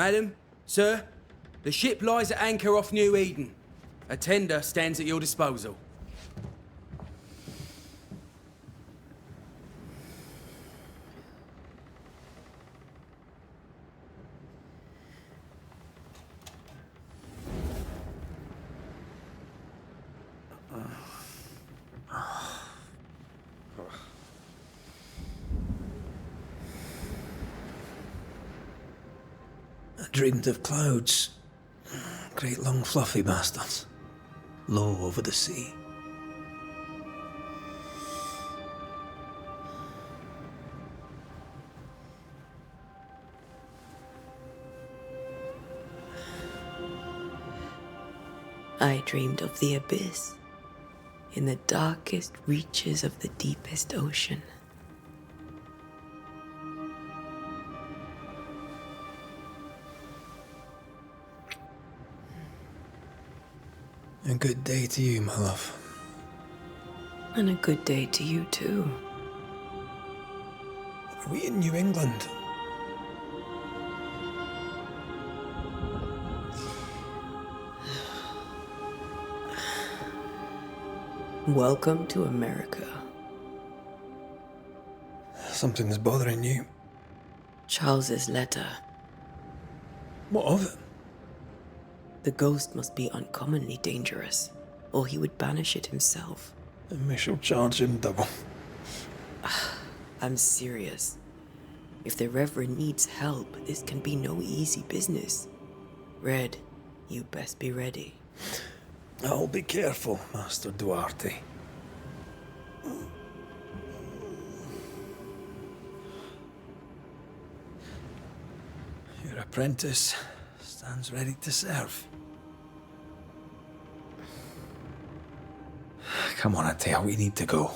Madam, sir, the ship lies at anchor off New Eden. A tender stands at your disposal. I dreamed of clouds. Great long fluffy bastards. Low over the sea. I dreamed of the abyss, in the darkest reaches of the deepest ocean. A good day to you, my love. And a good day to you, too. Are we in New England? Welcome to America. Something's bothering you. Charles's letter. What of it? The ghost must be uncommonly dangerous, or he would banish it himself. And we shall charge him double. I'm serious. If the Reverend needs help, this can be no easy business. Red, you best be ready. I'll be careful, Master Duarte. Your apprentice stands ready to serve. Come on, Atea, we need to go.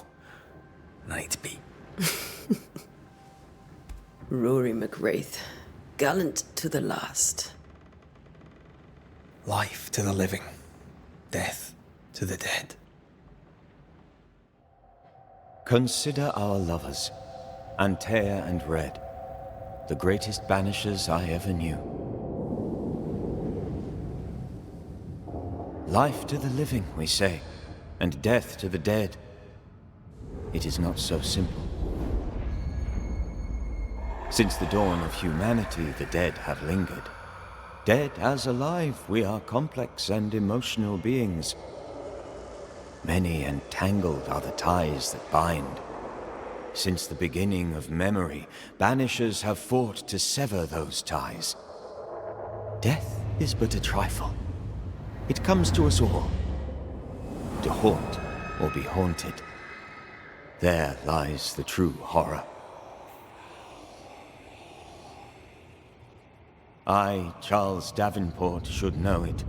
Night be. Rory McWraith, gallant to the last. Life to the living, death to the dead. Consider our lovers, Antea and Red, the greatest banishers I ever knew. Life to the living, we say, and death to the dead. It is not so simple. Since the dawn of humanity, the dead have lingered. Dead as alive, we are complex and emotional beings. Many and tangled are the ties that bind. Since the beginning of memory, banishers have fought to sever those ties. Death is but a trifle. It comes to us all. To haunt or be haunted. There lies the true horror. I, Charles Davenport, should know it.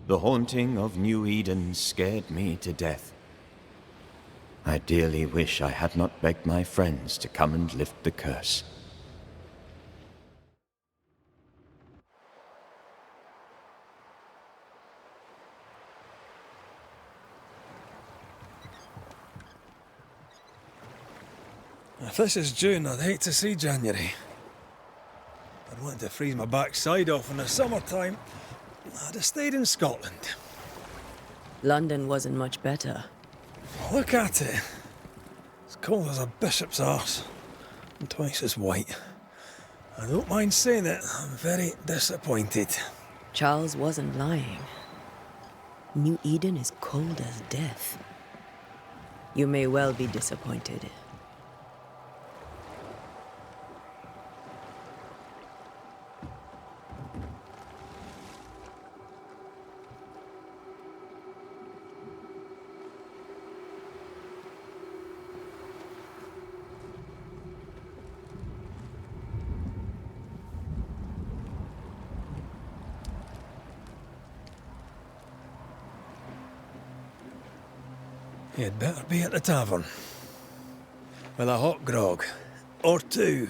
The haunting of New Eden scared me to death. I dearly wish I had not begged my friends to come and lift the curse. If this is June, I'd hate to see January. I'd want to freeze my backside off in the summertime. I'd have stayed in Scotland. London wasn't much better. Look at it. It's cold as a bishop's arse. And twice as white. I don't mind saying it, I'm very disappointed. Charles wasn't lying. New Eden is cold as death. You may well be disappointed. You'd better be at the tavern. With a hot grog. Or two.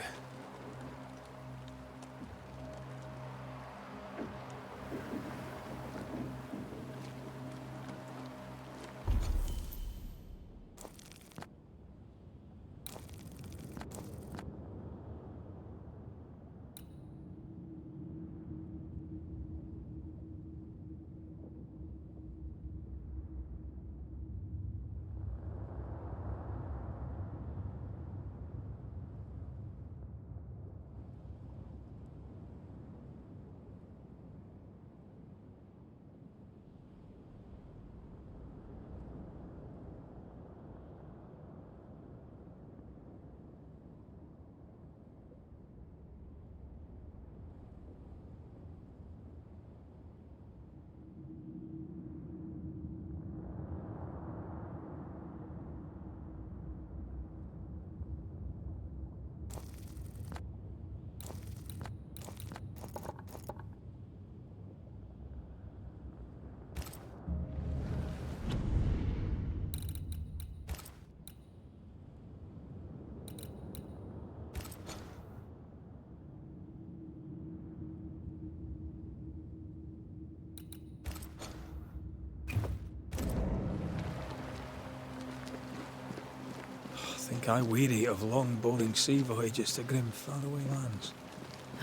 think I weary of long, boring sea voyages to grim, faraway lands.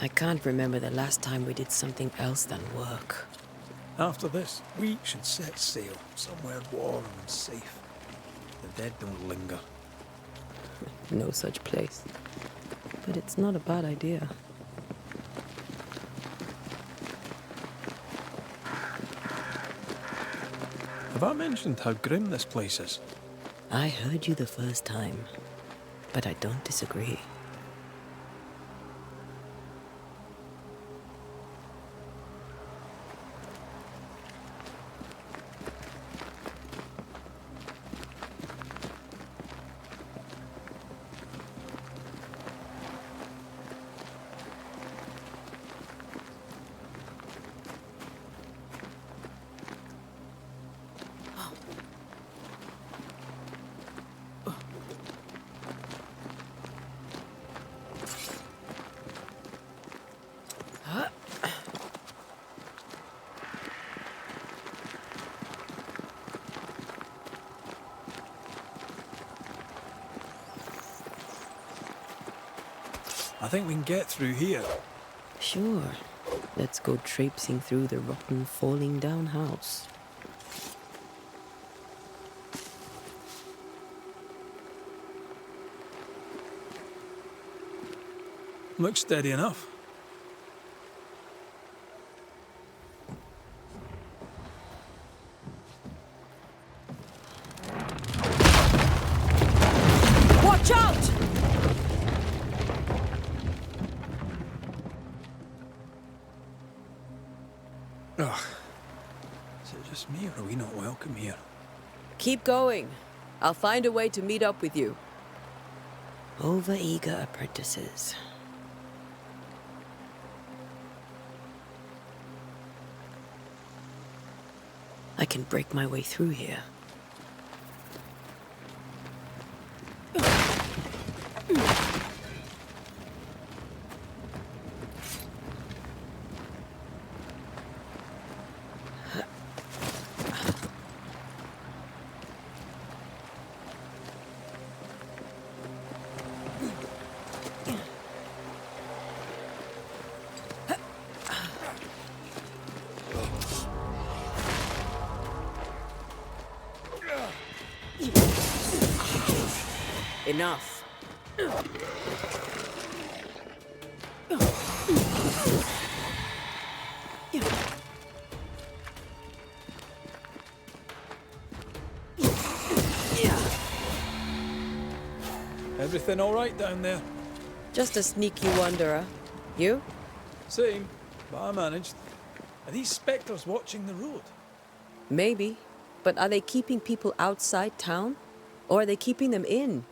I can't remember the last time we did something else than work. After this, we should set sail somewhere warm and safe. The dead don't linger. No such place. But it's not a bad idea. Have I mentioned how grim this place is? I heard you the first time, but I don't disagree. I think we can get through here. Sure. Let's go traipsing through the rotten, falling down house. Looks steady enough. Watch out! Ugh. Is it just me, or are we not welcome here? Keep going. I'll find a way to meet up with you. Over-eager apprentices. I can break my way through here. Enough. Everything all right down there? Just a sneaky wanderer. You? Same, but I managed. Are these spectres watching the road? Maybe. But are they keeping people outside town? Or are they keeping them in?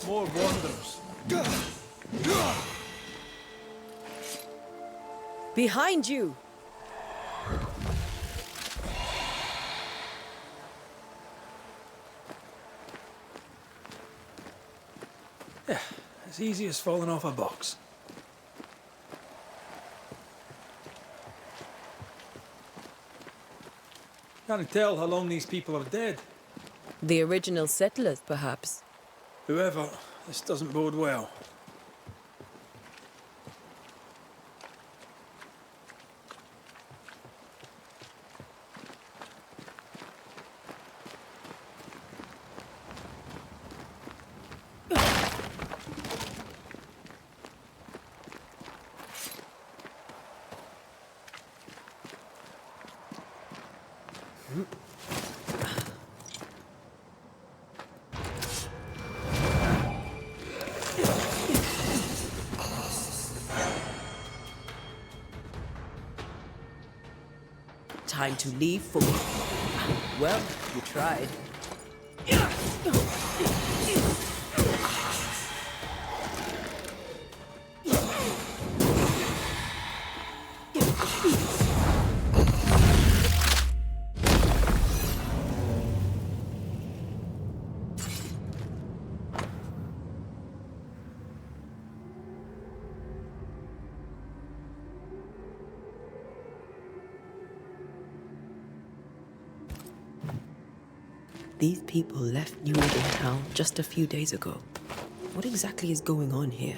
More wanderers. Behind you! Yeah, as easy as falling off a box. Can't tell how long these people are dead. The original settlers, perhaps. Whoever, this doesn't bode well. Time to leave for... Well, you tried. These people left New Eden town just a few days ago. What exactly is going on here?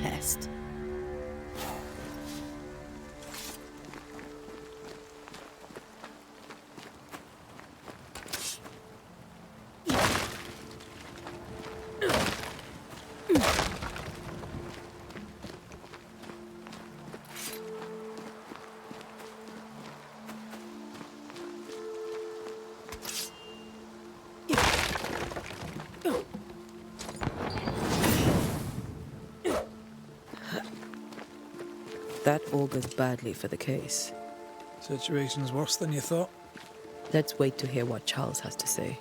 Pest. That augurs badly for the case. Situation's worse than you thought. Let's wait to hear what Charles has to say.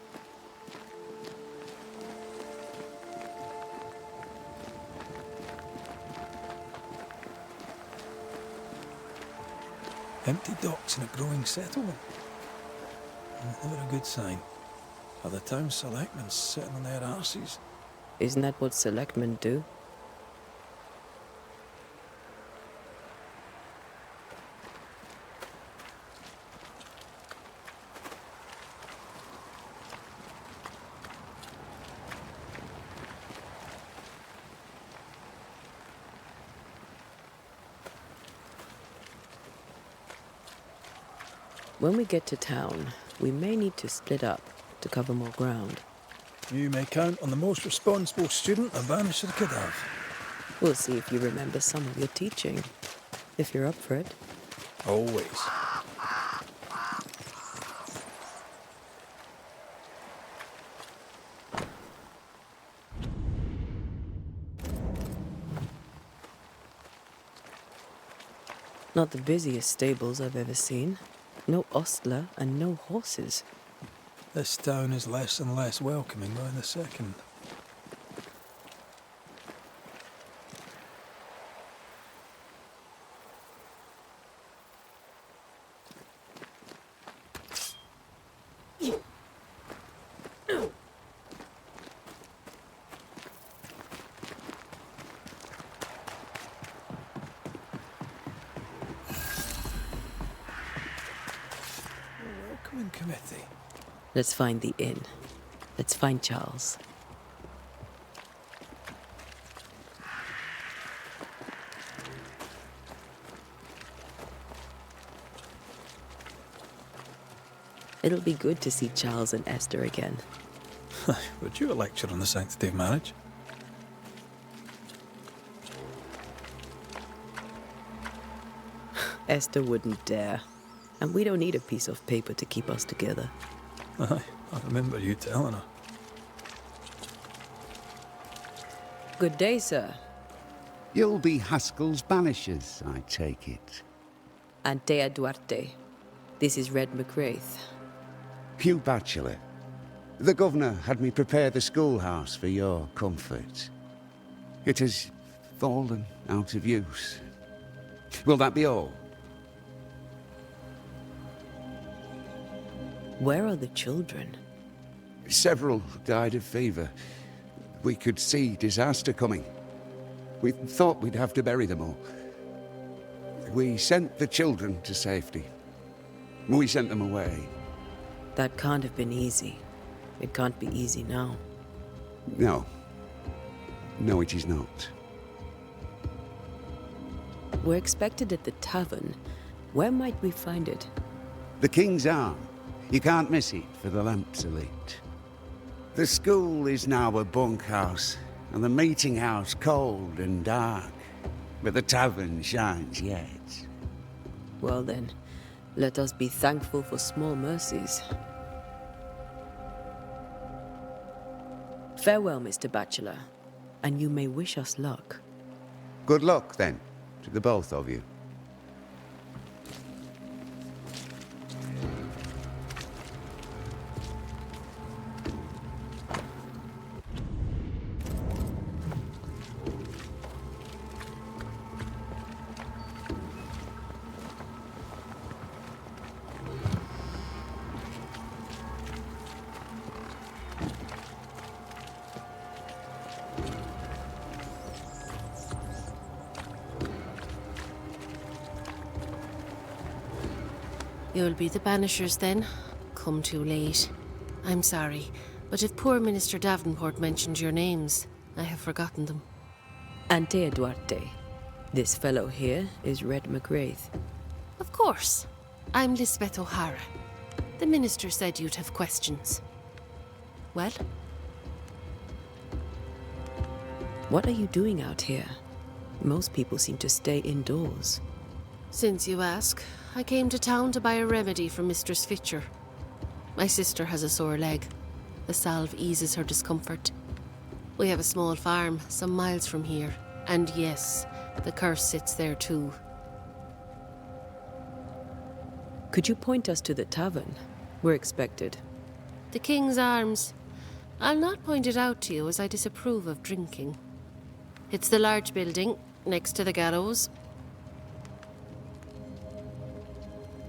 Empty docks in a growing settlement. Never a good sign. Are the town selectmen sitting on their arses? Isn't that what selectmen do? When we get to town, we may need to split up to cover more ground. You may count on the most responsible student a Banisher could have. We'll see if you remember some of your teaching, if you're up for it. Always. Not the busiest stables I've ever seen. No ostler and no horses. This town is less and less welcoming by the second. Committee. Let's find the inn. Let's find Charles. It'll be good to see Charles and Esther again. Would you a lecture on the sanctity of marriage? Esther wouldn't dare. And we don't need a piece of paper to keep us together. Aye, I remember you telling her. Good day, sir. You'll be Haskell's Banishers, I take it. Antea Duarte. This is Red McWraith. Hugh Batchelor. The governor had me prepare the schoolhouse for your comfort. It has fallen out of use. Will that be all? Where are the children? Several died of fever. We could see disaster coming. We thought we'd have to bury them all. We sent the children to safety. We sent them away. That can't have been easy. It can't be easy now. No. No, it is not. We're expected at the tavern. Where might we find it? The King's Arm. You can't miss it, for the lamps are lit. The school is now a bunkhouse, and the meeting house cold and dark. But the tavern shines yet. Well then, let us be thankful for small mercies. Farewell, Mr. Bachelor, and you may wish us luck. Good luck, then, to the both of you. You'll be the Banishers then? Come too late. I'm sorry, but if poor Minister Davenport mentioned your names, I have forgotten them. Ante Duarte. This fellow here is Red McGrath. Of course. I'm Lisbeth O'Hara. The minister said you'd have questions. Well? What are you doing out here? Most people seem to stay indoors. Since you ask, I came to town to buy a remedy for Mistress Fitcher. My sister has a sore leg. The salve eases her discomfort. We have a small farm, some miles from here. And yes, the curse sits there too. Could you point us to the tavern? We're expected. The King's Arms. I'll not point it out to you as I disapprove of drinking. It's the large building, next to the gallows.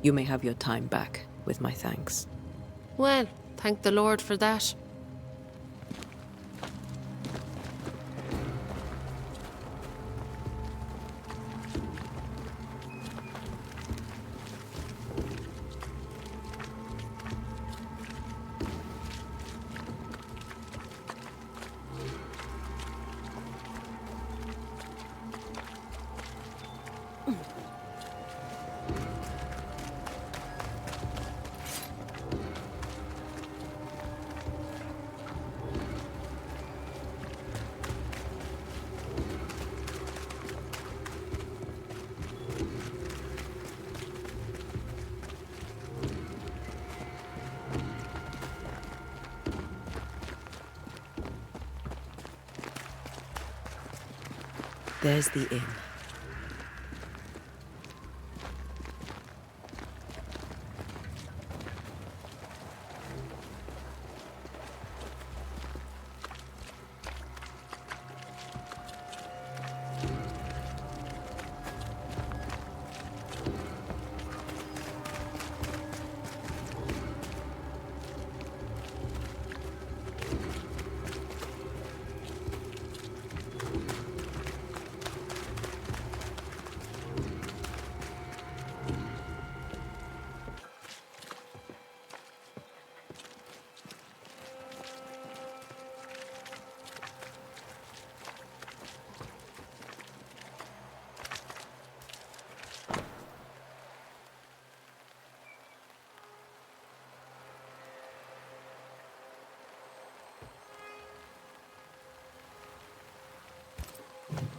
You may have your time back, with my thanks. Well, thank the Lord for that. There's the inn.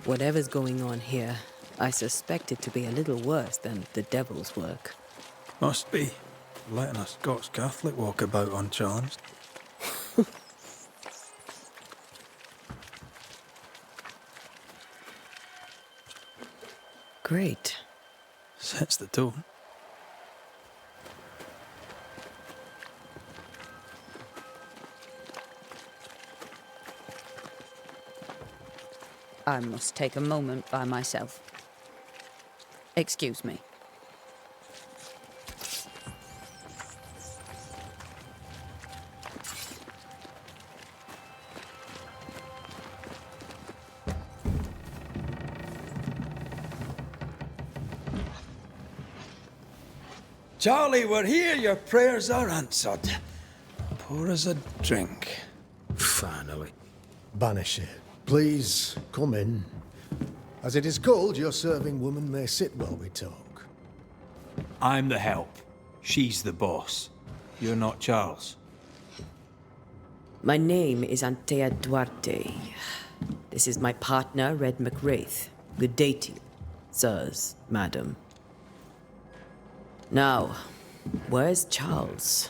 Whatever's going on here, I suspect it to be a little worse than the devil's work. Must be. Letting a Scots Catholic walk about unchallenged. Great. Sets the tone. I must take a moment by myself. Excuse me. Charlie, we're here. Your prayers are answered. Pour us a drink. Finally. Banisher, please come in. As it is cold, your serving woman may sit while we talk. I'm the help. She's the boss. You're not Charles. My name is Antea Duarte. This is my partner, Red McWraith. Good day to you, sirs, madam. Now, where's Charles?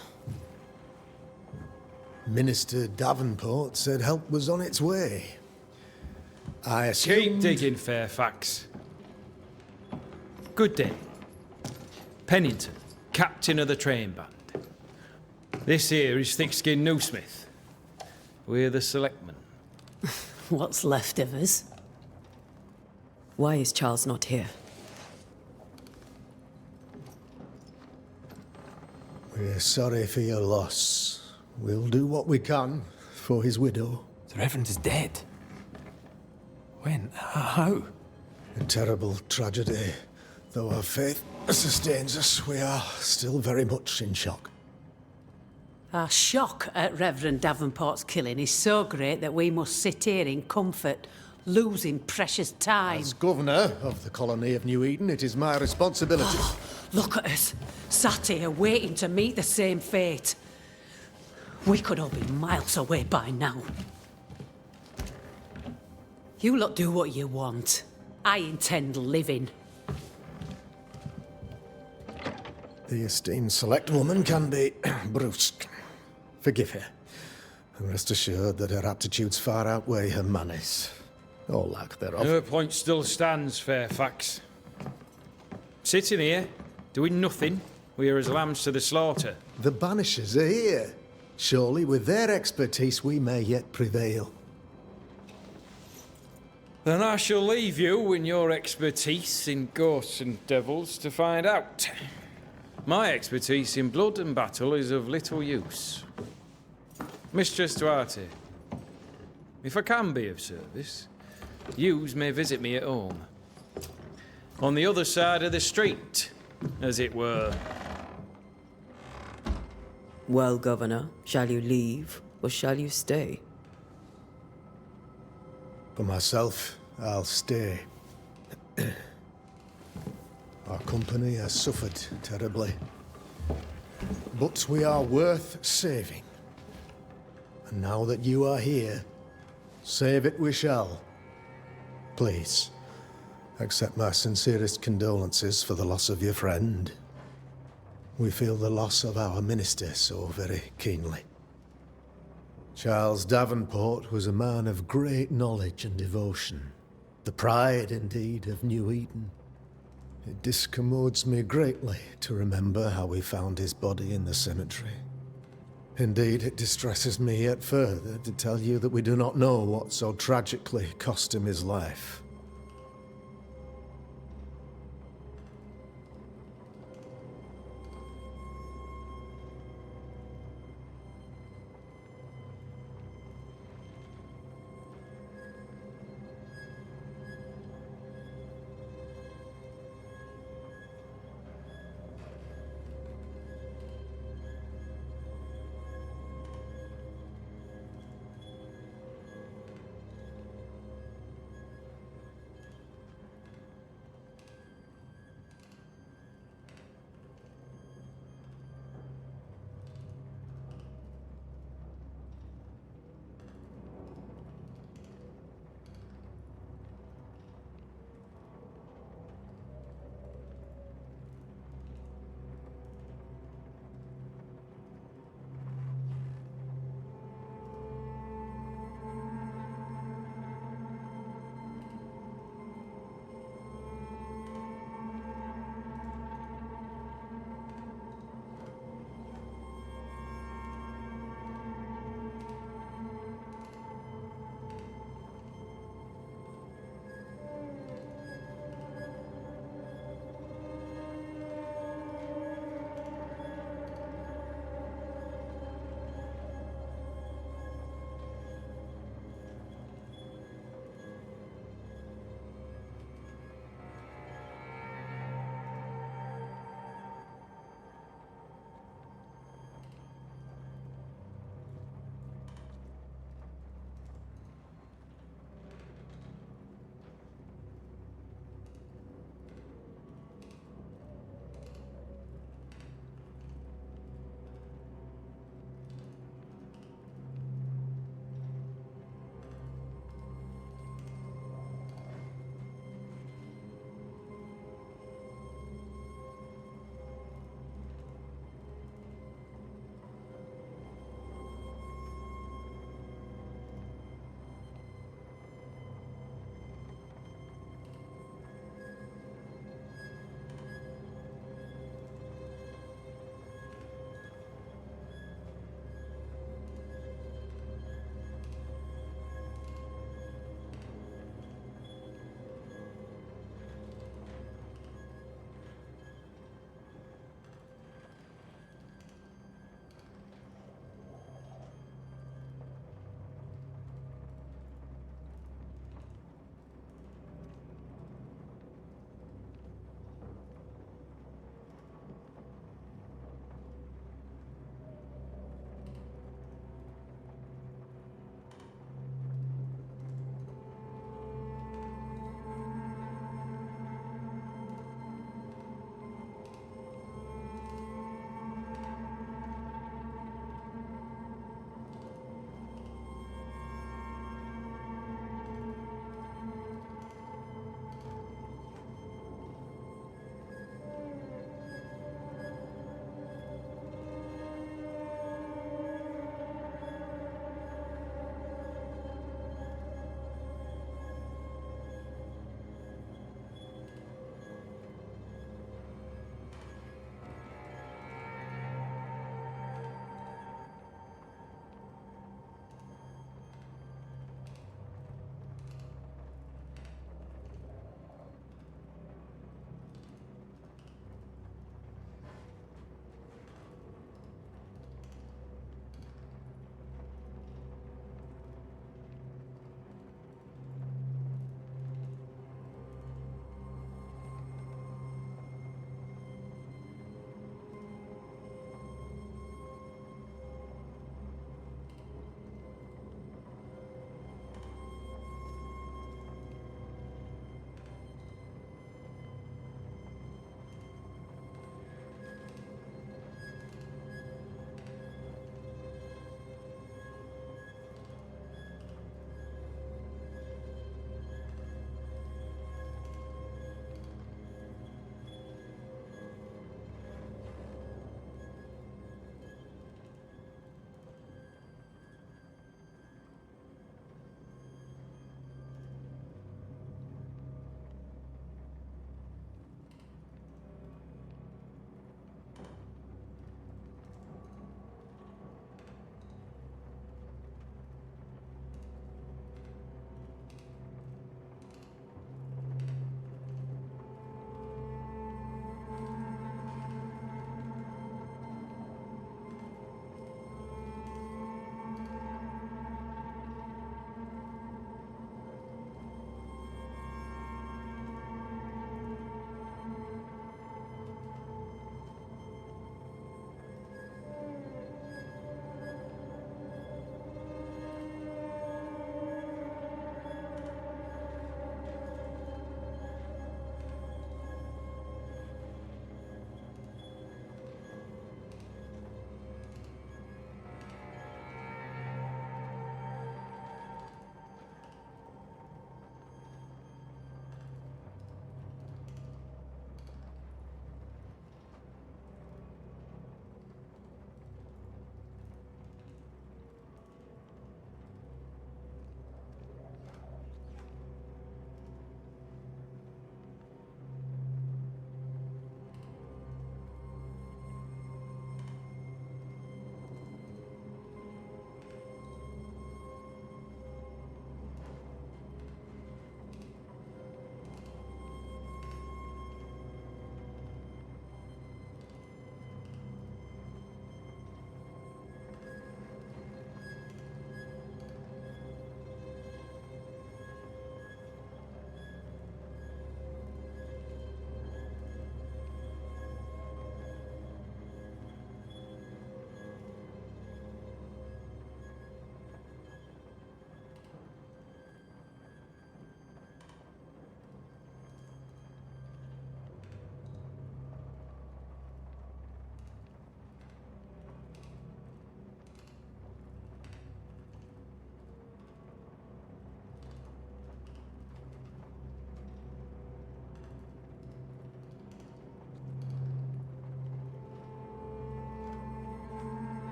Minister Davenport said help was on its way. I Keep assumed... digging, Fairfax. Good day. Pennington, captain of the train band. This here is thick-skinned Newsmith. We're the selectmen. What's left of us? Why is Charles not here? We're sorry for your loss. We'll do what we can for his widow. The Reverend is dead. When? How? A terrible tragedy. Though our faith sustains us, we are still very much in shock. Our shock at Reverend Davenport's killing is so great that we must sit here in comfort, losing precious time. As governor of the colony of New Eden, it is my responsibility. Look at us, sat here waiting to meet the same fate. We could all be miles away by now. You lot do what you want. I intend living. The esteemed select woman can be brusque. Forgive her. And rest assured that her aptitudes far outweigh her manners. Or lack thereof. Her point still stands, Fairfax. Sitting here, doing nothing, we're as lambs to the slaughter. The Banishers are here. Surely with their expertise we may yet prevail. Then I shall leave you and your expertise in ghosts and devils to find out. My expertise in blood and battle is of little use. Mistress Duarte, if I can be of service, yous may visit me at home. On the other side of the street, as it were. Well, Governor, shall you leave or shall you stay? For myself, I'll stay. Our company has suffered terribly. But we are worth saving. And now that you are here, save it we shall. Please, accept my sincerest condolences for the loss of your friend. We feel the loss of our minister so very keenly. Charles Davenport was a man of great knowledge and devotion. The pride, indeed, of New Eden. It discommodes me greatly to remember how we found his body in the cemetery. Indeed, it distresses me yet further to tell you that we do not know what so tragically cost him his life.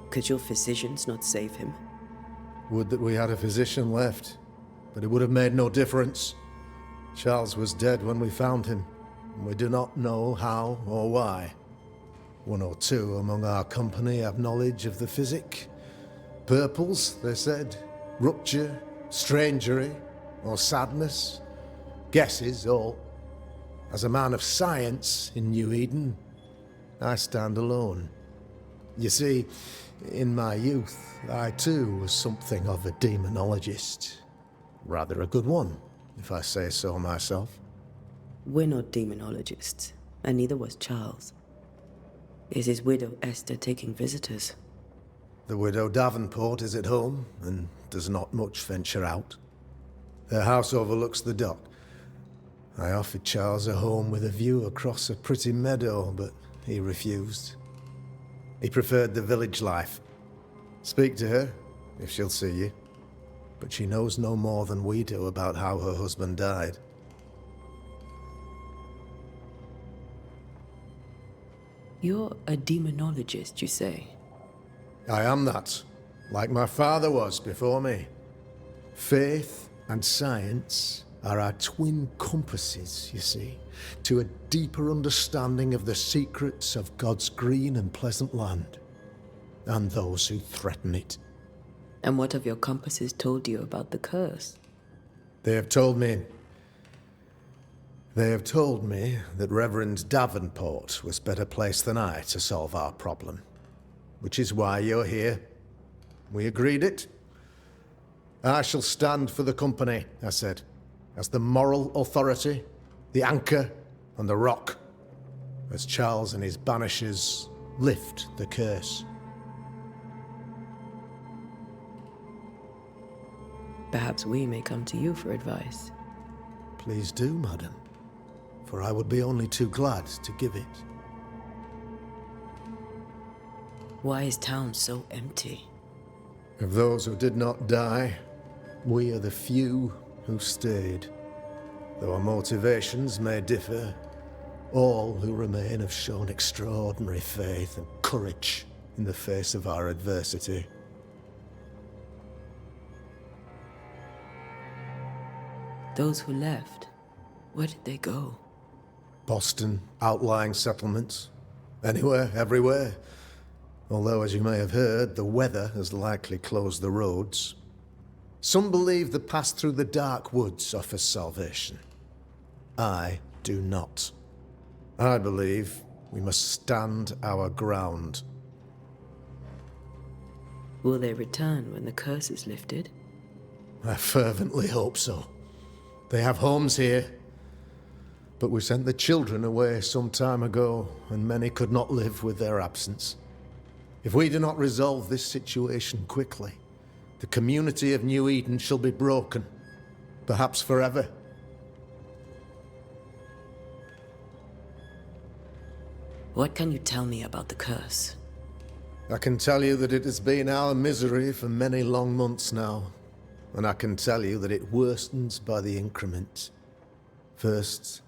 Could your physicians not save him? Would that we had a physician left, but it would have made no difference. Charles was dead when we found him, and we do not know how or why. One or two among our company have knowledge of the physic. Purples, they said, rupture, strangery, or sadness. Guesses, all. As a man of science in New Eden, I stand alone. You see, in my youth, I too was something of a demonologist. Rather a good one, if I say so myself. We're not demonologists, and neither was Charles. Is his widow Esther taking visitors? The widow Davenport is at home, and does not much venture out. Their house overlooks the dock. I offered Charles a home with a view across a pretty meadow, but he refused. He preferred the village life. Speak to her, if she'll see you. But she knows no more than we do about how her husband died. You're a demonologist, you say? I am that, like my father was before me. Faith and science are our twin compasses, you see, to a deeper understanding of the secrets of God's green and pleasant land, and those who threaten it. And what have your compasses told you about the curse? They have told me that Reverend Davenport was better placed than I to solve our problem. Which is why you're here. We agreed it. I shall stand for the company, I said, as the moral authority, the anchor, and the rock, as Charles and his Banishers lift the curse. Perhaps we may come to you for advice. Please do, madam, for I would be only too glad to give it. Why is town so empty? Of those who did not die, we are the few who stayed. Though our motivations may differ, all who remain have shown extraordinary faith and courage in the face of our adversity. Those who left, where did they go? Boston, outlying settlements. Anywhere, everywhere. Although, as you may have heard, the weather has likely closed the roads. Some believe the path through the dark woods offers salvation. I do not. I believe we must stand our ground. Will they return when the curse is lifted? I fervently hope so. They have homes here. But we sent the children away some time ago, and many could not live with their absence. If we do not resolve this situation quickly, the community of New Eden shall be broken, perhaps forever. What can you tell me about the curse? I can tell you that it has been our misery for many long months now, and I can tell you that it worsens by the increment. First,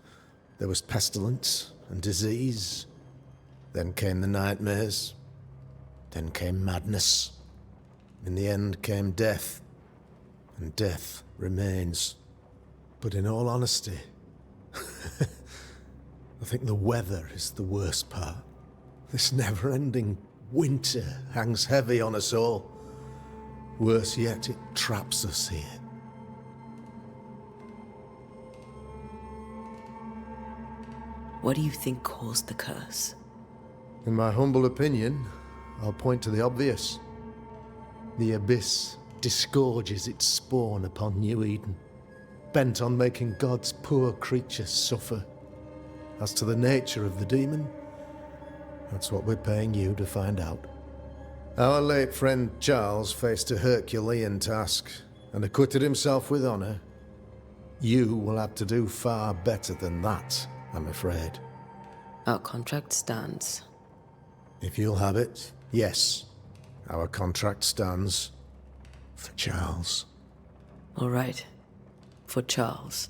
there was pestilence and disease. Then came the nightmares. Then came madness. In the end came death. And death remains. But in all honesty, I think the weather is the worst part. This never-ending winter hangs heavy on us all. Worse yet, it traps us here. What do you think caused the curse? In my humble opinion, I'll point to the obvious. The abyss disgorges its spawn upon New Eden, bent on making God's poor creatures suffer. As to the nature of the demon, that's what we're paying you to find out. Our late friend Charles faced a Herculean task and acquitted himself with honor. You will have to do far better than that, I'm afraid. Our contract stands. If you'll have it, yes. Our contract stands for Charles. All right. For Charles.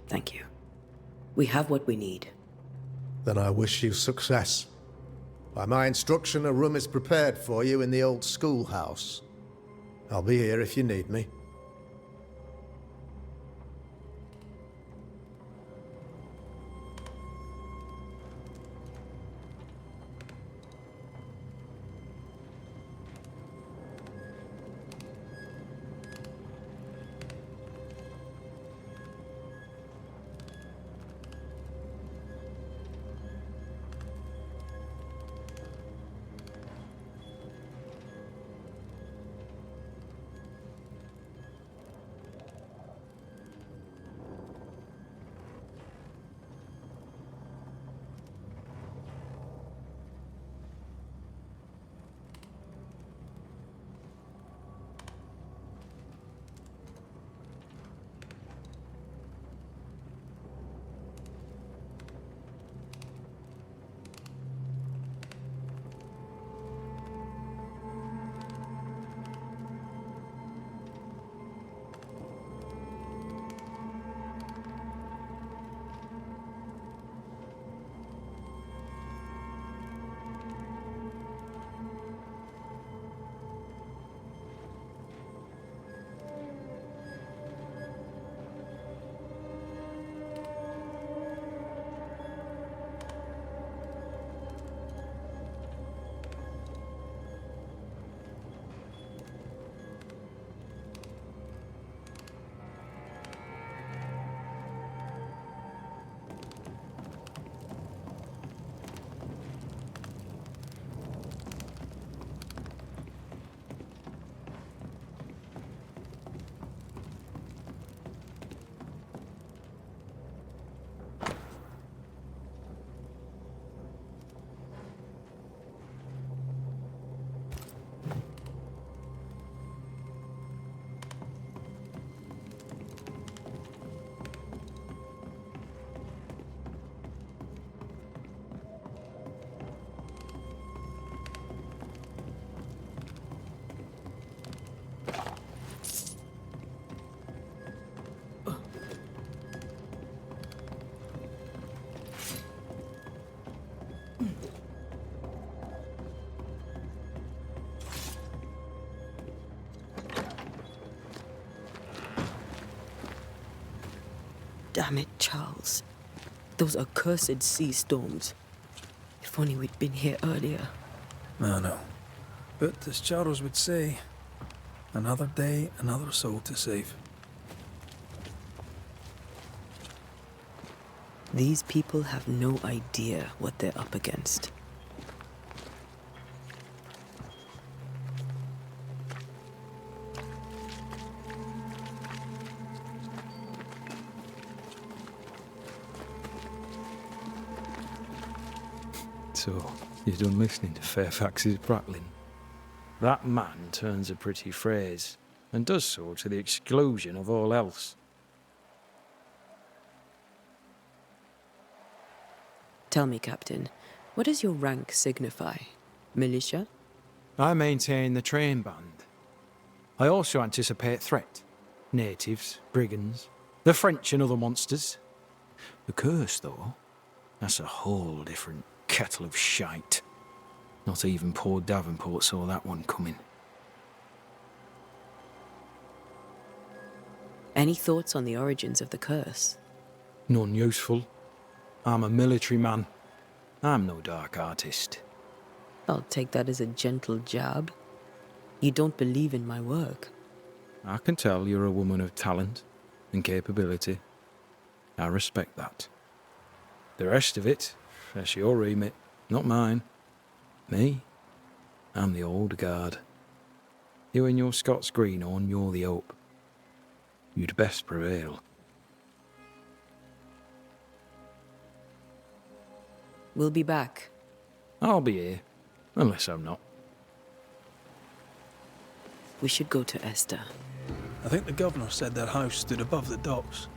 Thank you. We have what we need. Then I wish you success. By my instruction, a room is prepared for you in the old schoolhouse. I'll be here if you need me. Damn it, Charles. Those accursed sea storms. If only we'd been here earlier. I know. But as Charles would say, another day, another soul to save. These people have no idea what they're up against. So, you're done listening to Fairfax's prattling? That man turns a pretty phrase, and does so to the exclusion of all else. Tell me, Captain, what does your rank signify? Militia? I maintain the train band. I also anticipate threat. Natives, brigands, the French and other monsters. The curse, though, that's a whole different kettle of shite. Not even poor Davenport saw that one coming. Any thoughts on the origins of the curse? None useful. I'm a military man. I'm no dark artist. I'll take that as a gentle jab. You don't believe in my work. I can tell you're a woman of talent and capability. I respect that. The rest of it, that's your remit, not mine. Me? I'm the old guard. You and your Scots greenhorn, you're the hope. You'd best prevail. We'll be back. I'll be here, unless I'm not. We should go to Esther. I think the governor said that house stood above the docks.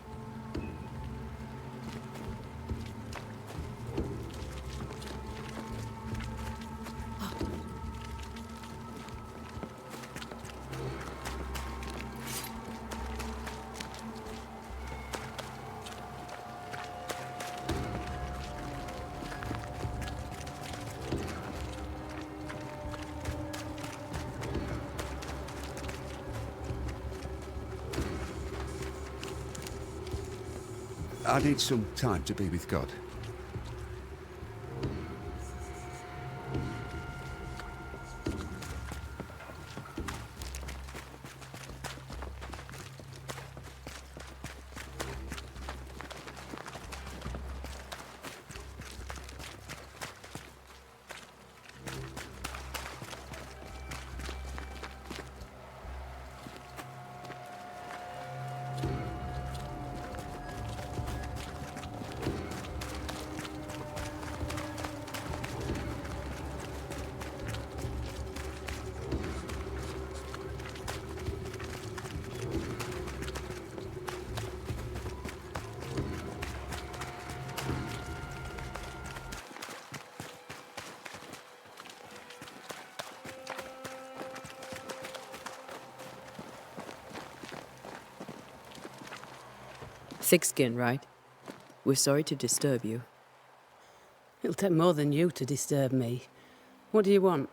I need some time to be with God. Thick skin, right? We're sorry to disturb you. It'll take more than you to disturb me. What do you want?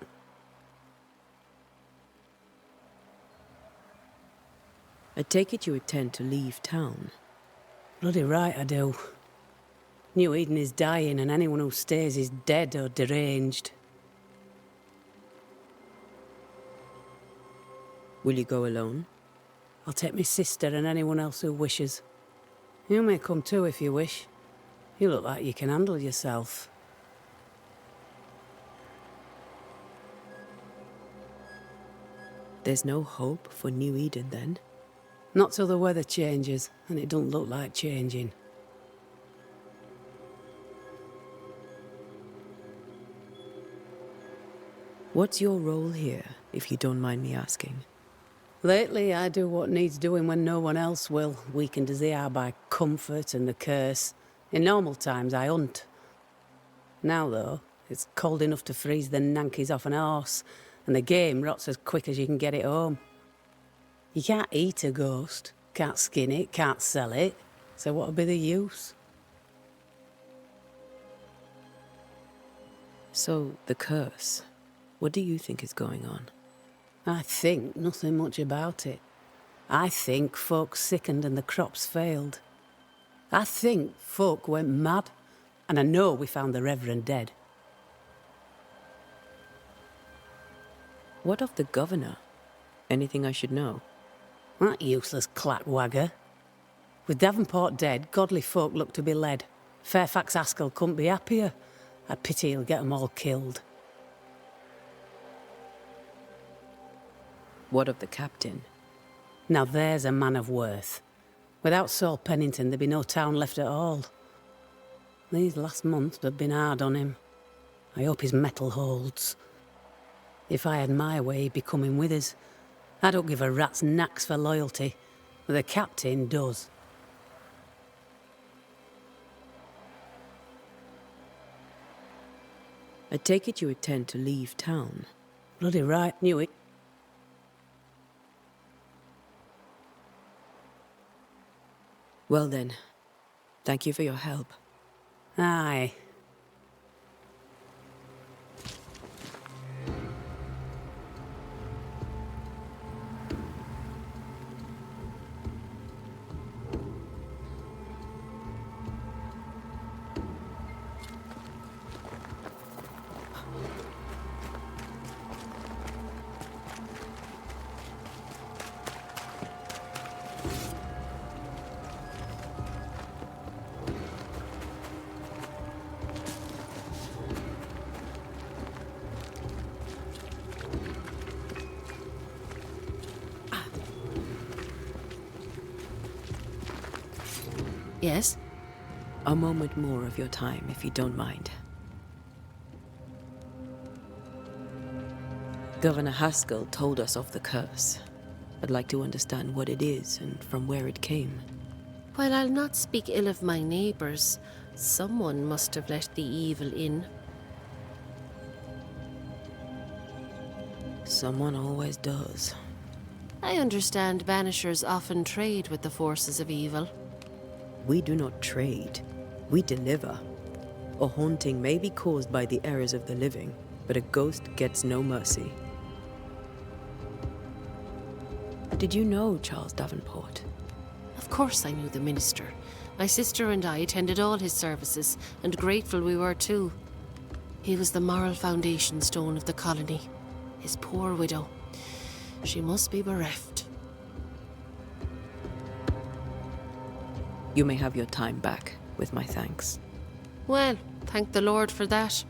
I take it you intend to leave town. Bloody right I do. New Eden is dying and anyone who stays is dead or deranged. Will you go alone? I'll take my sister and anyone else who wishes. You may come too if you wish. You look like you can handle yourself. There's no hope for New Eden then? Not till the weather changes, and it don't look like changing. What's your role here, if you don't mind me asking? Lately, I do what needs doing when no one else will, weakened as they are by comfort and the curse. In normal times, I hunt. Now, though, it's cold enough to freeze the nankies off an horse, and the game rots as quick as you can get it home. You can't eat a ghost, can't skin it, can't sell it, so what'll be the use? So, the curse. What do you think is going on? I think nothing much about it. I think folk sickened and the crops failed. I think folk went mad, and I know we found the Reverend dead. What of the governor? Anything I should know? That useless clackwagger. With Davenport dead, godly folk look to be led. Fairfax Askell couldn't be happier. I pity he'll get 'em all killed. What of the captain? Now there's a man of worth. Without Saul Pennington, there'd be no town left at all. These last months have been hard on him. I hope his mettle holds. If I had my way, he'd be coming with us. I don't give a rat's knacks for loyalty, but the captain does. I take it you intend to leave town. Bloody right, knew it. Well then, thank you for your help. Aye. Yes? A moment more of your time, if you don't mind. Governor Haskell told us of the curse. I'd like to understand what it is and from where it came. While I'll not speak ill of my neighbours, someone must have let the evil in. Someone always does. I understand Banishers often trade with the forces of evil. We do not trade. We deliver. A haunting may be caused by the errors of the living, but a ghost gets no mercy. Did you know Charles Davenport? Of course I knew the minister, My sister and I attended all his services, and grateful we were too. He was the moral foundation stone of the colony. His poor widow. She must be bereft. You may have your time back, with my thanks. Well, thank the Lord for that.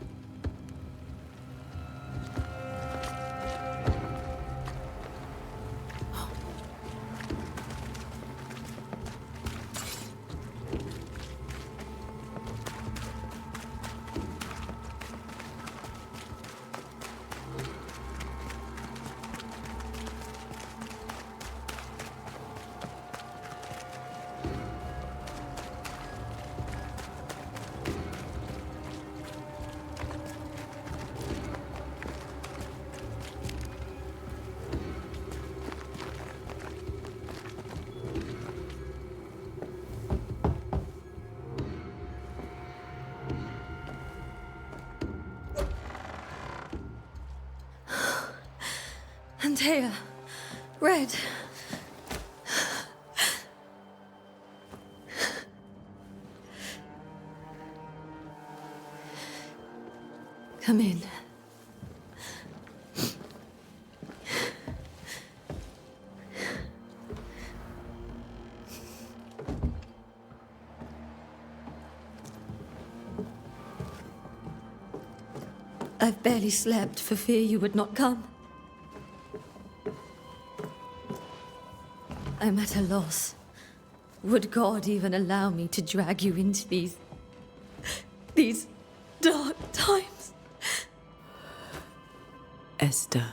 Antea, Red. Come in. I've barely slept for fear you would not come. I'm at a loss. Would God even allow me to drag you into these dark times? Esther,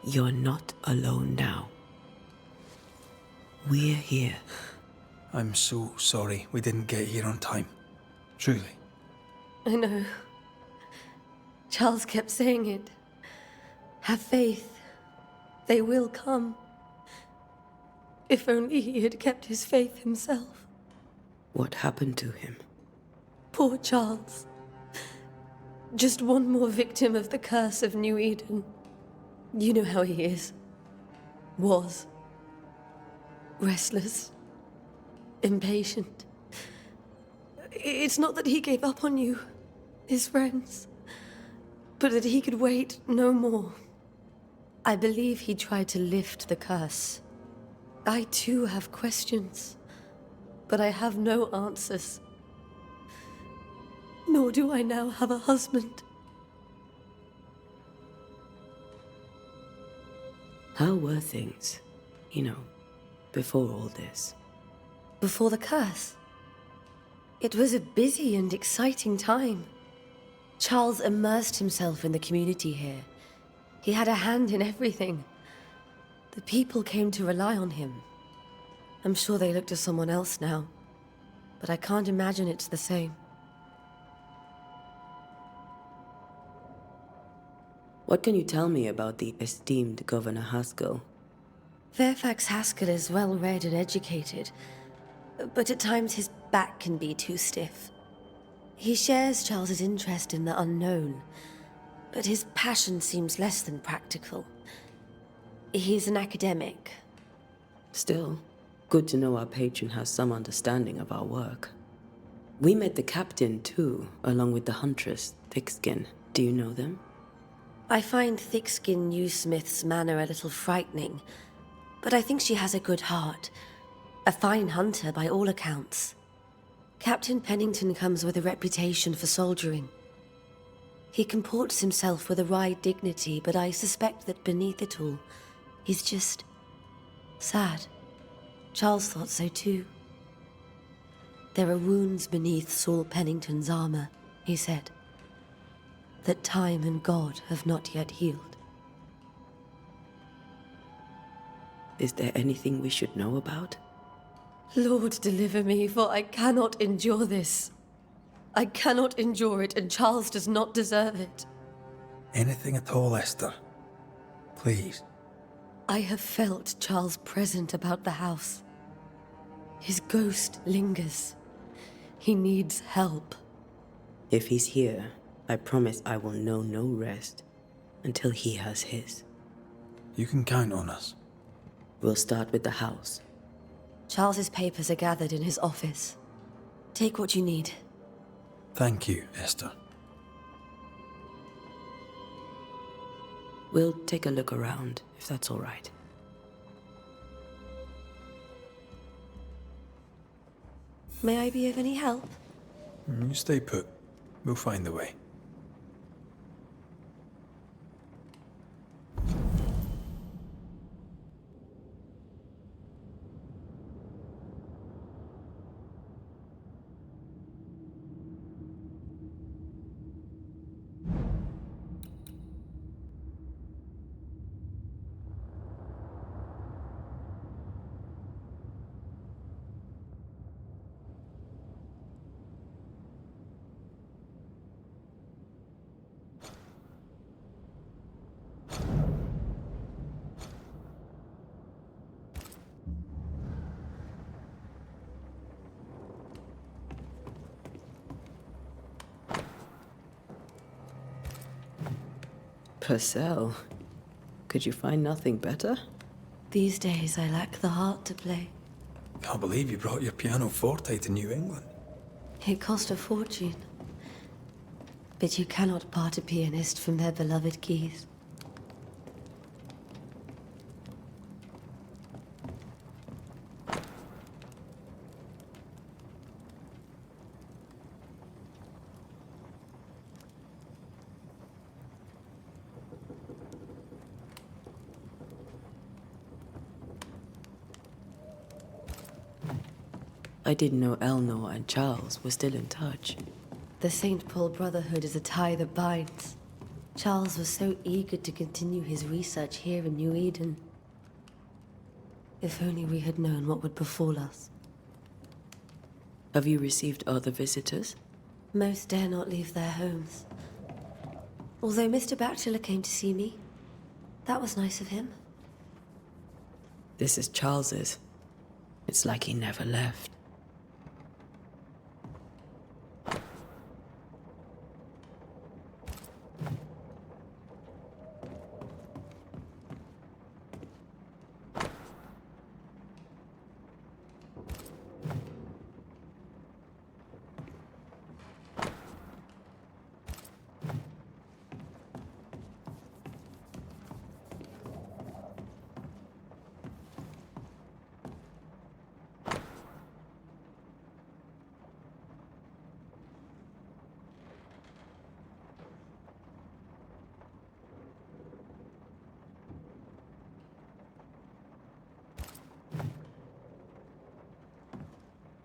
you're not alone now. We're here. I'm so sorry we didn't get here on time. Truly. I know. Charles kept saying it. Have faith. They will come. If only he had kept his faith himself. What happened to him? Poor Charles. Just one more victim of the curse of New Eden. You know how he is. Was. Restless. Impatient. It's not that he gave up on you, his friends, but that he could wait no more. I believe he tried to lift the curse. I too have questions, but I have no answers. Nor do I now have a husband. How were things, before all this? Before the curse? It was a busy and exciting time. Charles immersed himself in the community here. He had a hand in everything. The people came to rely on him. I'm sure they look to someone else now, but I can't imagine it's the same. What can you tell me about the esteemed Governor Haskell? Fairfax Haskell is well-read and educated, but at times his back can be too stiff. He shares Charles's interest in the unknown, but his passion seems less than practical. He's an academic. Still, good to know our patron has some understanding of our work. We met the captain, too, along with the huntress, Thickskin. Do you know them? I find Thickskin Newsmith's manner a little frightening, but I think she has a good heart. A fine hunter by all accounts. Captain Pennington comes with a reputation for soldiering. He comports himself with a wry dignity, but I suspect that beneath it all, he's just sad. Charles thought so too. There are wounds beneath Saul Pennington's armor, he said, that time and God have not yet healed. Is there anything we should know about? Lord, deliver me, for I cannot endure this. I cannot endure it, and Charles does not deserve it. Anything at all, Esther. Please. I have felt Charles present about the house. His ghost lingers. He needs help. If he's here, I promise I will know no rest until he has his. You can count on us. We'll start with the house. Charles's papers are gathered in his office. Take what you need. Thank you, Esther. We'll take a look around, if that's all right. May I be of any help? You stay put. We'll find the way. Purcell, could you find nothing better? These days I lack the heart to play. Can't believe you brought your pianoforte to New England. It cost a fortune. But you cannot part a pianist from their beloved keys. I didn't know Eleanor and Charles were still in touch. The St. Paul Brotherhood is a tie that binds. Charles was so eager to continue his research here in New Eden. If only we had known what would befall us. Have you received other visitors? Most dare not leave their homes. Although Mr. Bachelor came to see me. That was nice of him. This is Charles's. It's like he never left.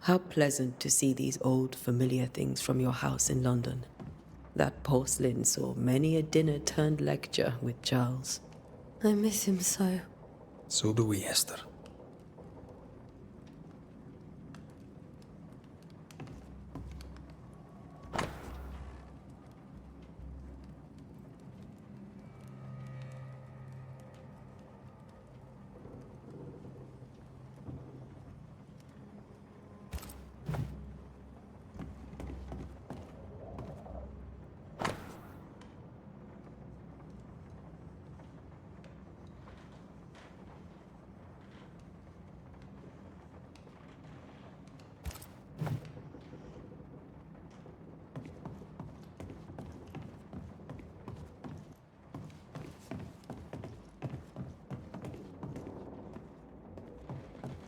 How pleasant to see these old, familiar things from your house in London. That porcelain saw many a dinner-turned-lecture with Charles. I miss him so. So do we, Esther.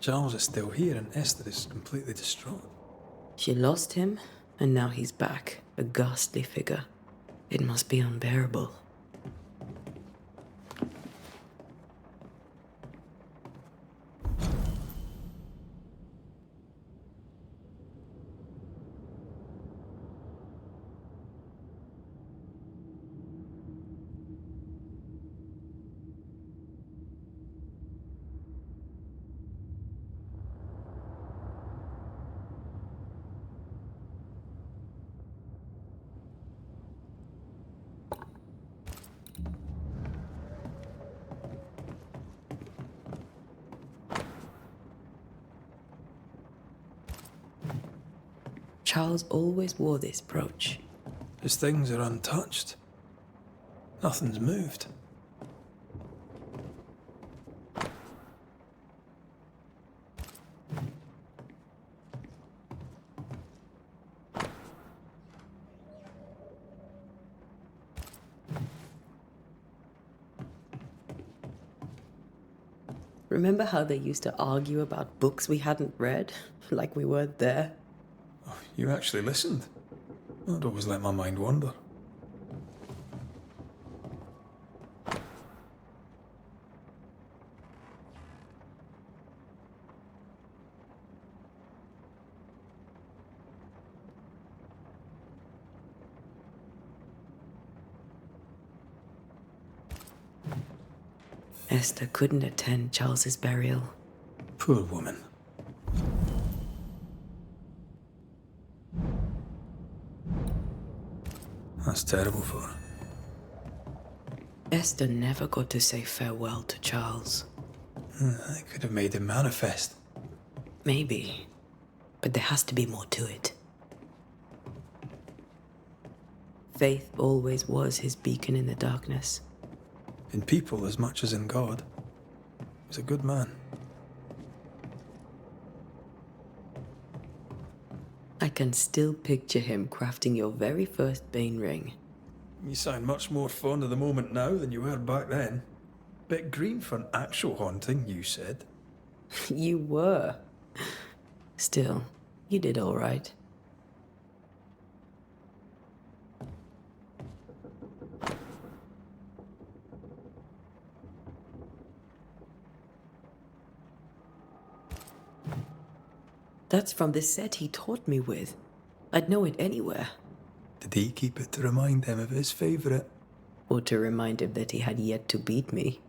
Charles is still here and Esther is completely distraught. She lost him, and now he's back, a ghastly figure. It must be unbearable. Charles always wore this brooch. His things are untouched. Nothing's moved. Remember how they used to argue about books we hadn't read? Like we weren't there? Oh, you actually listened. I'd always let my mind wander. Esther couldn't attend Charles's burial. Poor woman. That's terrible for her. Esther never got to say farewell to Charles. I could have made him manifest. Maybe. But there has to be more to it. Faith always was his beacon in the darkness. In people as much as in God. He was a good man. I can still picture him crafting your very first Bane ring. You sound much more fond of the moment now than you were back then. Bit green for an actual haunting, you said. You were. Still, you did all right. That's from the set he taught me with. I'd know it anywhere. Did he keep it to remind him of his favourite? Or to remind him that he had yet to beat me.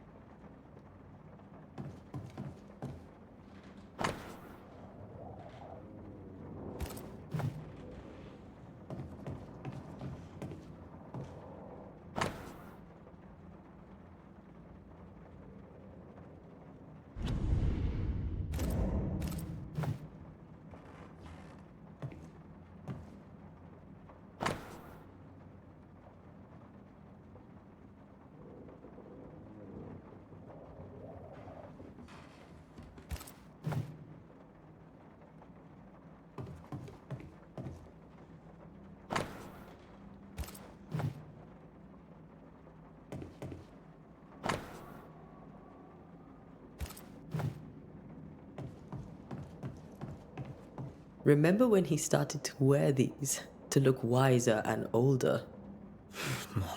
Remember when he started to wear these to look wiser and older?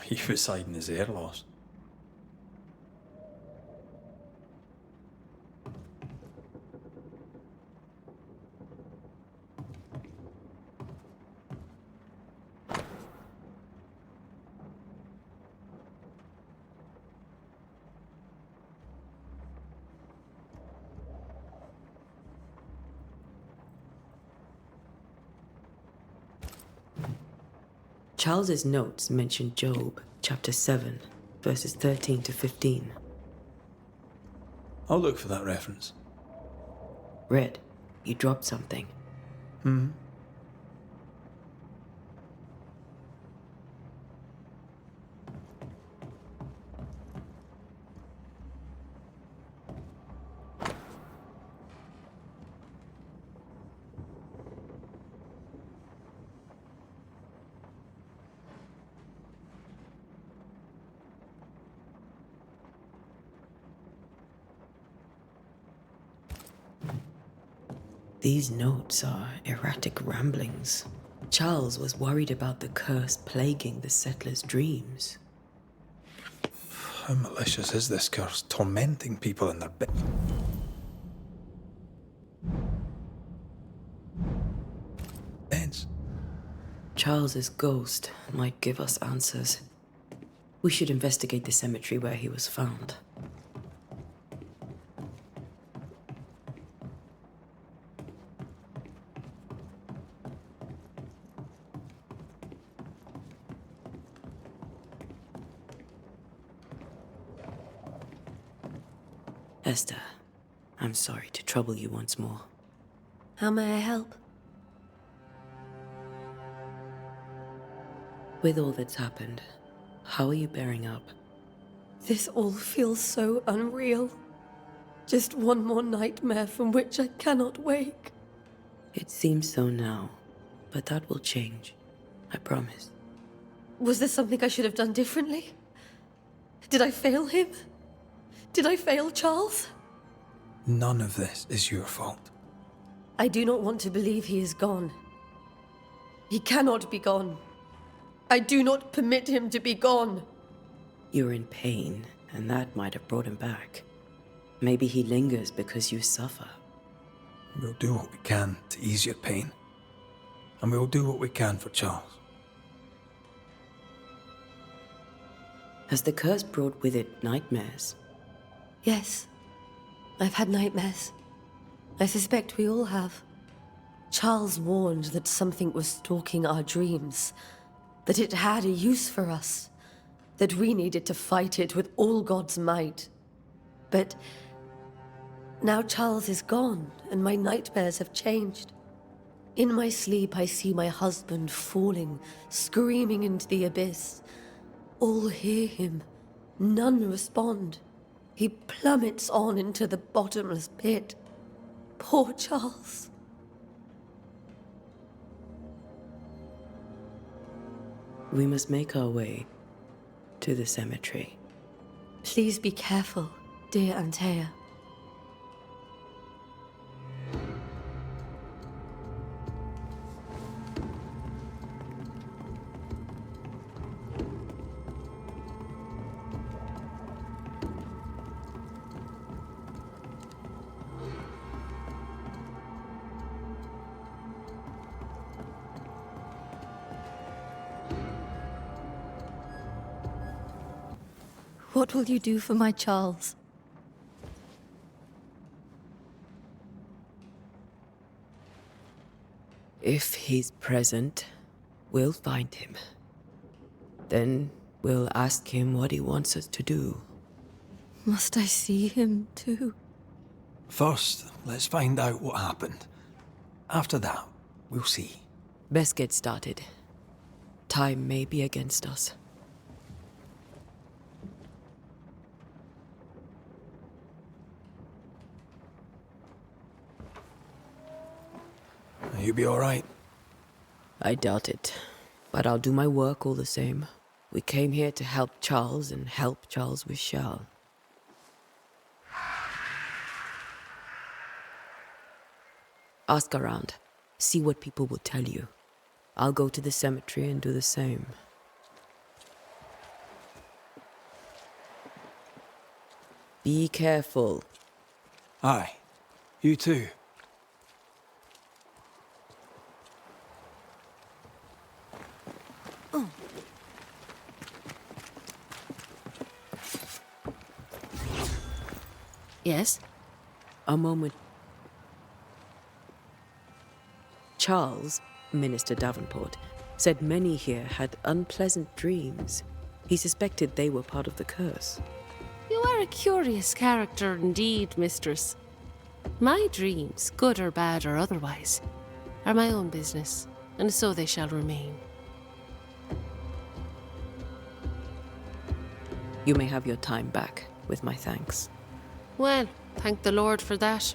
He was hiding his hair loss. Charles's notes mention Job, chapter 7, verses 13 to 15. I'll look for that reference. Red, you dropped something. These notes are erratic ramblings. Charles was worried about the curse plaguing the settlers' dreams. How malicious is this curse, tormenting people in their bed? Charles's ghost might give us answers. We should investigate the cemetery where he was found. Esther, I'm sorry to trouble you once more. How may I help? With all that's happened, how are you bearing up? This all feels so unreal. Just one more nightmare from which I cannot wake. It seems so now, but that will change. I promise. Was there something I should have done differently? Did I fail him? Did I fail Charles? None of this is your fault. I do not want to believe he is gone. He cannot be gone. I do not permit him to be gone. You're in pain, and that might have brought him back. Maybe he lingers because you suffer. We'll do what we can to ease your pain. And we'll do what we can for Charles. Has the curse brought with it nightmares? Yes. I've had nightmares. I suspect we all have. Charles warned that something was stalking our dreams, that it had a use for us, that we needed to fight it with all God's might. But now Charles is gone, and my nightmares have changed. In my sleep, I see my husband falling, screaming into the abyss. All hear him. None respond. He plummets on into the bottomless pit. Poor Charles. We must make our way to the cemetery. Please be careful, dear Antea. What will you do for my Charles? If he's present, we'll find him. Then we'll ask him what he wants us to do. Must I see him too? First, let's find out what happened. After that, we'll see. Best get started. Time may be against us. You be all right? I doubt it, but I'll do my work all the same. We came here to help Charles, and help Charles we shall. Ask around. See what people will tell you. I'll go to the cemetery and do the same. Be careful. Aye. You too. Yes? A moment. Charles, Minister Davenport, said many here had unpleasant dreams. He suspected they were part of the curse. You are a curious character indeed, mistress. My dreams, good or bad or otherwise, are my own business, and so they shall remain. You may have your time back, with my thanks. Well, thank the Lord for that.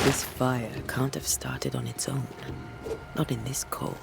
This fire can't have started on its own. Not in this cold.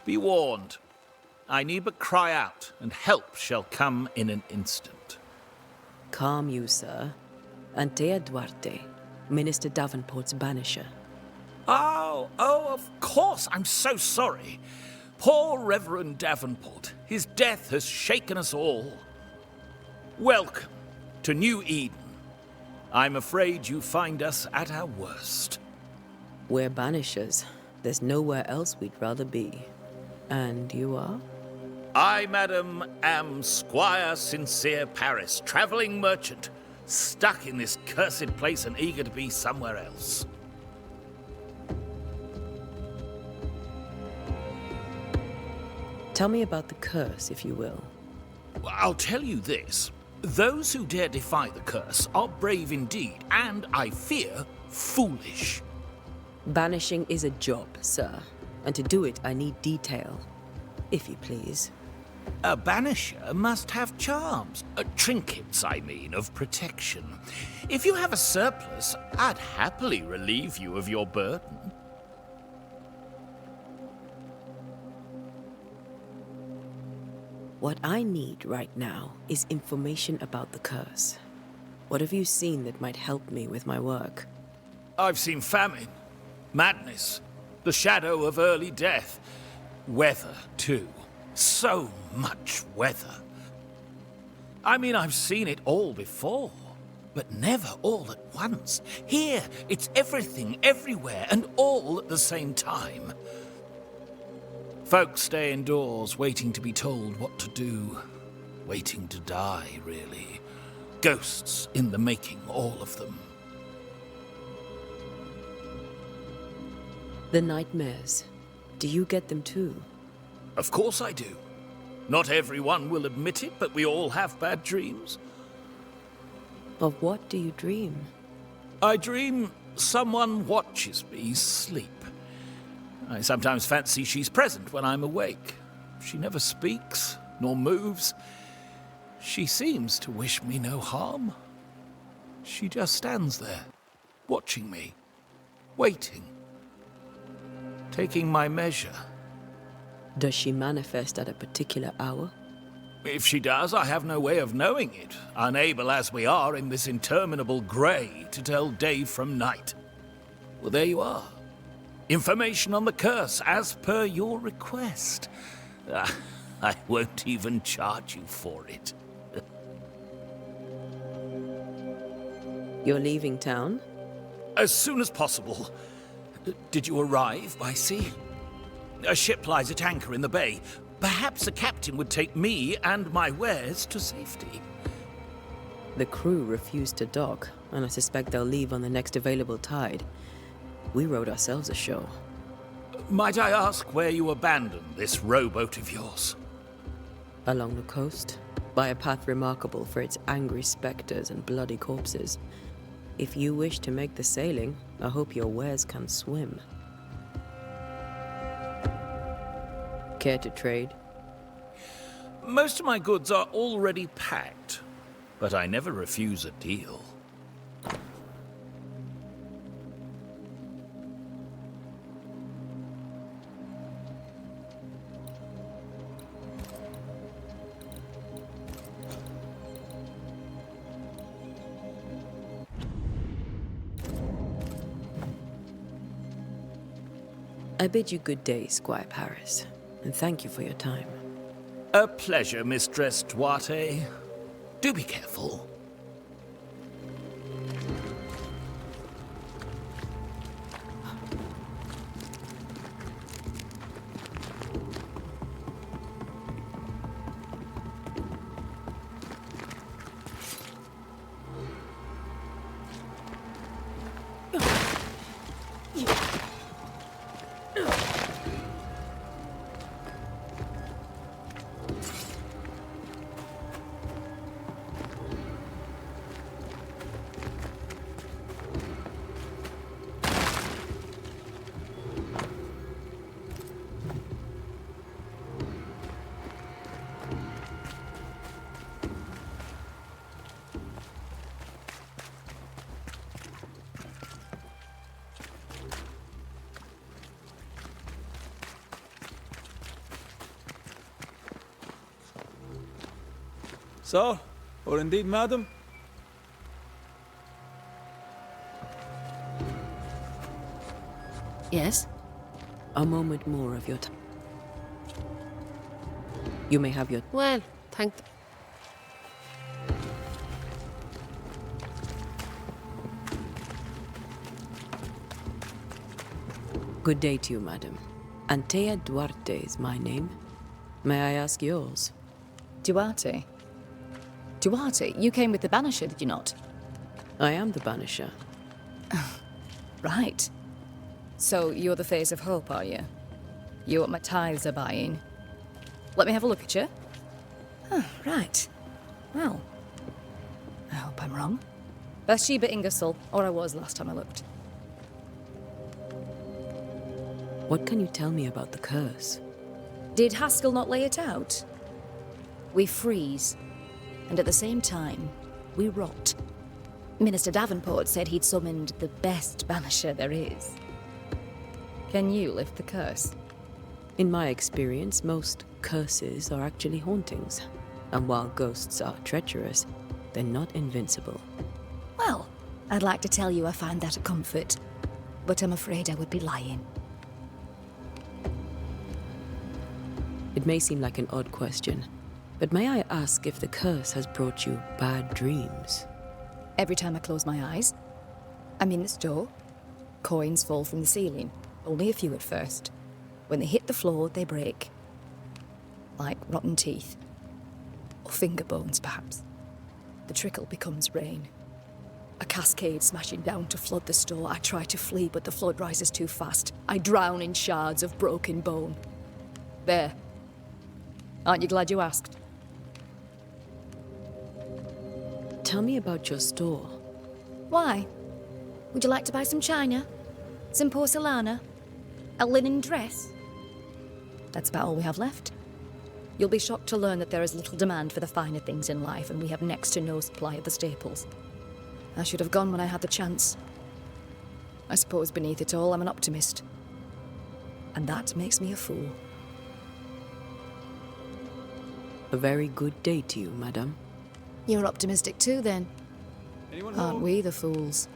Be warned. I need but cry out, and help shall come in an instant. Calm you, sir. Antea Duarte, Minister Davenport's banisher. Oh, of course. I'm so sorry. Poor Reverend Davenport. His death has shaken us all. Welcome to New Eden. I'm afraid you find us at our worst. We're Banishers. There's nowhere else we'd rather be. And you are? I, madam, am Squire Sincere Paris, travelling merchant, stuck in this cursed place and eager to be somewhere else. Tell me about the curse, if you will. I'll tell you this. Those who dare defy the curse are brave indeed, and, I fear, foolish. Banishing is a job, sir. And to do it, I need detail. If you please. A banisher must have charms. Trinkets, I mean, of protection. If you have a surplus, I'd happily relieve you of your burden. What I need right now is information about the curse. What have you seen that might help me with my work? I've seen famine, madness, the shadow of early death. Weather, too. So much weather. I mean, I've seen it all before, but never all at once. Here, it's everything, everywhere, and all at the same time. Folks stay indoors, waiting to be told what to do. Waiting to die, really. Ghosts in the making, all of them. The nightmares. Do you get them too? Of course I do. Not everyone will admit it, but we all have bad dreams. Of what do you dream? I dream someone watches me sleep. I sometimes fancy she's present when I'm awake. She never speaks, nor moves. She seems to wish me no harm. She just stands there, watching me, waiting, taking my measure. Does she manifest at a particular hour? If she does, I have no way of knowing it, unable as we are in this interminable grey to tell day from night. Well, there you are. Information on the curse, as per your request. I won't even charge you for it. You're leaving town? As soon as possible. Did you arrive by sea? A ship lies at anchor in the bay. Perhaps a captain would take me and my wares to safety. The crew refused to dock, and I suspect they'll leave on the next available tide. We rode ourselves ashore. Might I ask where you abandoned this rowboat of yours? Along the coast, by a path remarkable for its angry specters and bloody corpses. If you wish to make the sailing, I hope your wares can swim. Care to trade? Most of my goods are already packed, but I never refuse a deal. I bid you good day, Squire Paris, and thank you for your time. A pleasure, Mistress Duarte. Do be careful. Sir, or indeed madam? Yes? A moment more of your time. You may have your... Well, thank... Good day to you, madam. Antea Duarte is my name. May I ask yours? Duarte? Duarte, you came with the Banisher, did you not? I am the Banisher. Right. So you're the face of hope, are you? You're what my tithes are buying. Let me have a look at you. Oh, right. Well, I hope I'm wrong. Bathsheba Ingersoll, or I was last time I looked. What can you tell me about the curse? Did Haskell not lay it out? We freeze, and at the same time, we rot. Minister Davenport said he'd summoned the best banisher there is. Can you lift the curse? In my experience, most curses are actually hauntings. And while ghosts are treacherous, they're not invincible. Well, I'd like to tell you I find that a comfort, but I'm afraid I would be lying. It may seem like an odd question, but may I ask if the curse has brought you bad dreams? Every time I close my eyes, I'm in the store. Coins fall from the ceiling, only a few at first. When they hit the floor, they break. Like rotten teeth. Or finger bones, perhaps. The trickle becomes rain. A cascade smashing down to flood the store. I try to flee, but the flood rises too fast. I drown in shards of broken bone. There. Aren't you glad you asked? Tell me about your store. Why? Would you like to buy some china? Some porcelana? A linen dress? That's about all we have left. You'll be shocked to learn that there is little demand for the finer things in life, and we have next to no supply of the staples. I should have gone when I had the chance. I suppose beneath it all, I'm an optimist. And that makes me a fool. A very good day to you, madam. You're optimistic too, then. Aren't we the fools?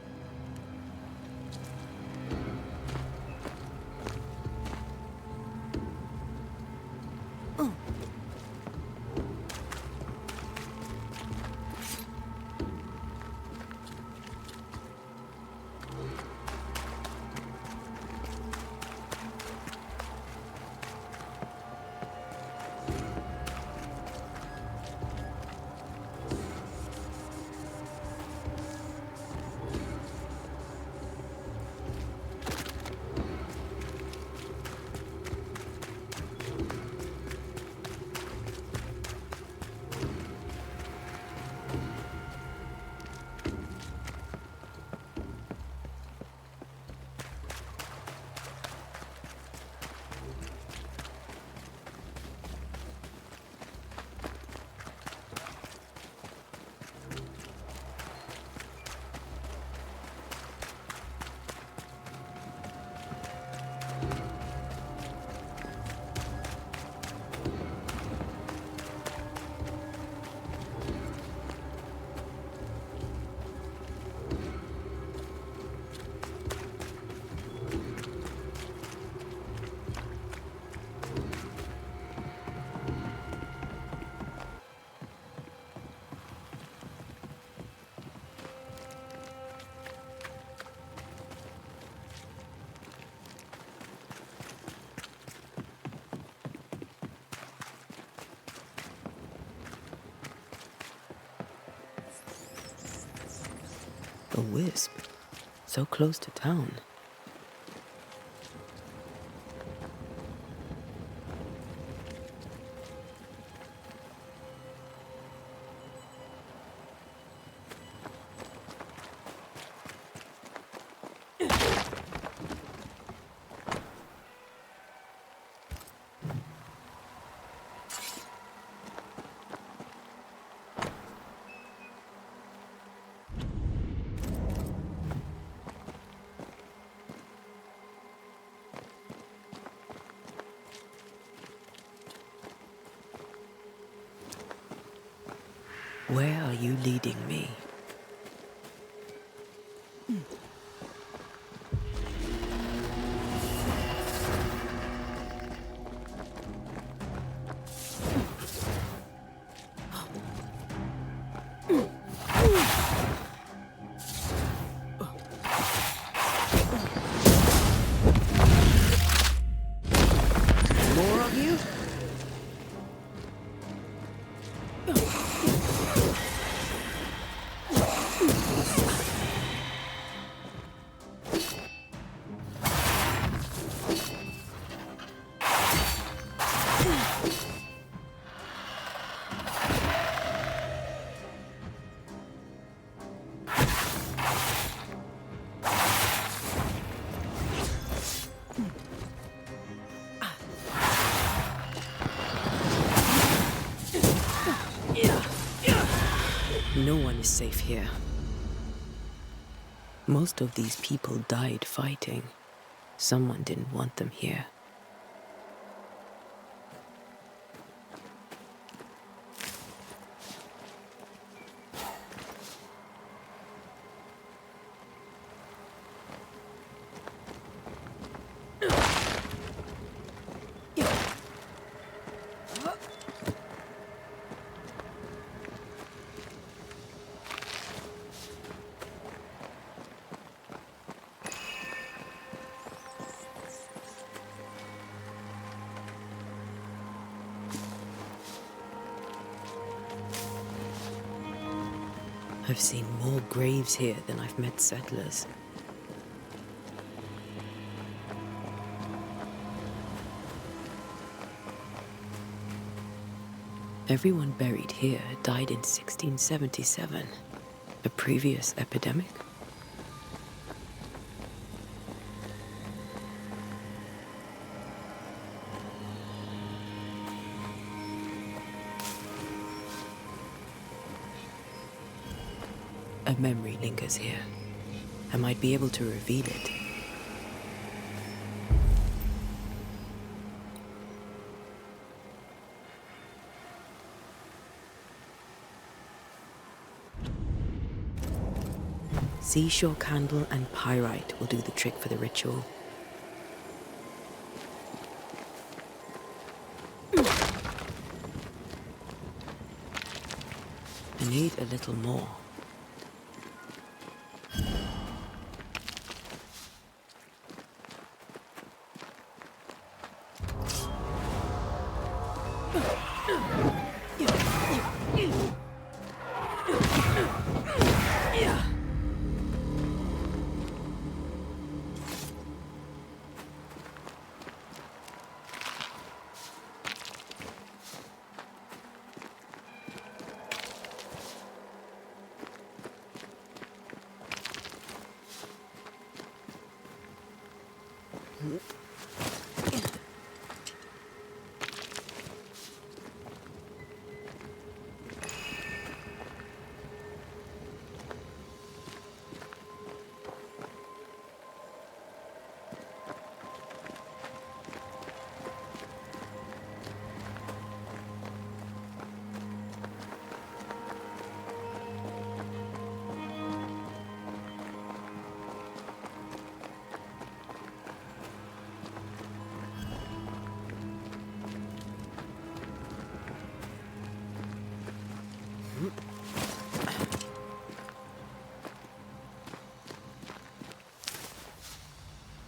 A wisp. So close to town. Where are you leading me? More of you? No one is safe here. Most of these people died fighting. Someone didn't want them here. I've seen more graves here than I've met settlers. Everyone buried here died in 1677. A previous epidemic? A memory lingers here. I might be able to reveal it. Seashore candle and pyrite will do the trick for the ritual. I need a little more.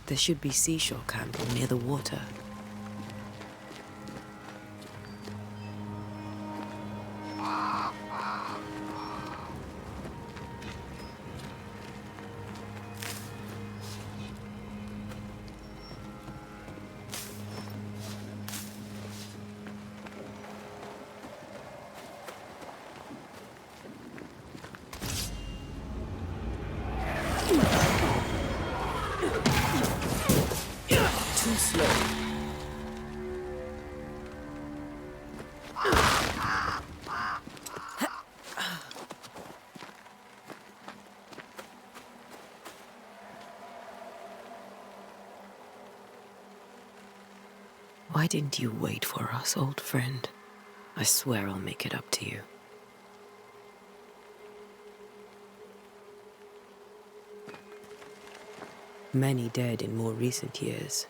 There should be seashore candle near the water. Too slow. Why didn't you wait for us, old friend? I swear I'll make it up to you. Many dead in more recent years.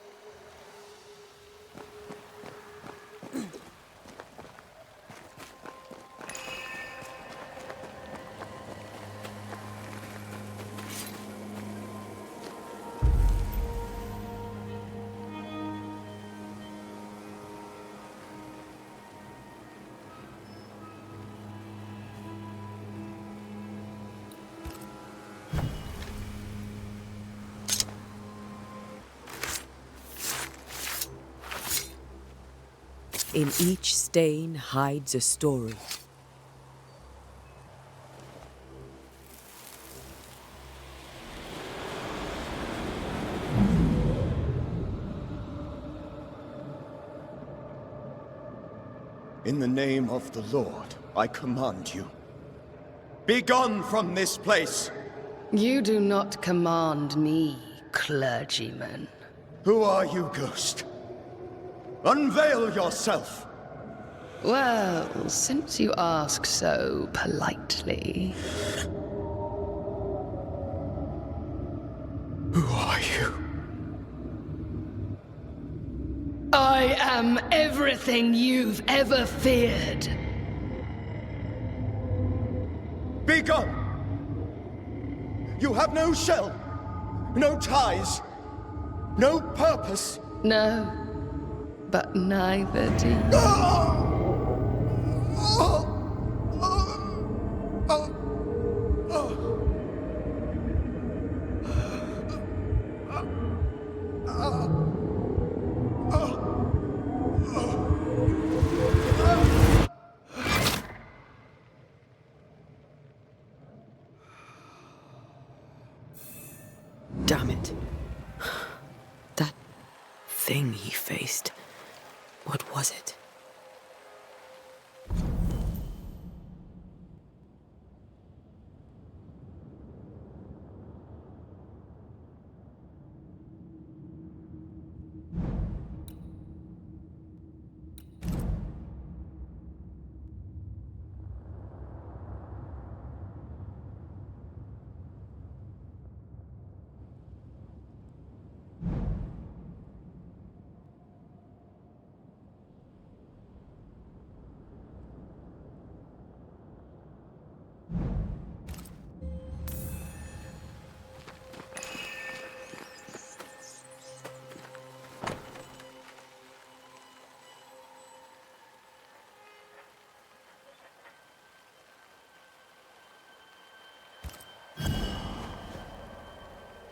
In each stain hides a story. In the name of the Lord, I command you. Be gone from this place! You do not command me, clergyman. Who are you, ghost? Unveil yourself! Well, since you ask so politely... Who are you? I am everything you've ever feared. Be gone! You have no shell, no ties, no purpose. No, but neither do you. Damn it. That thing he faced. What was it?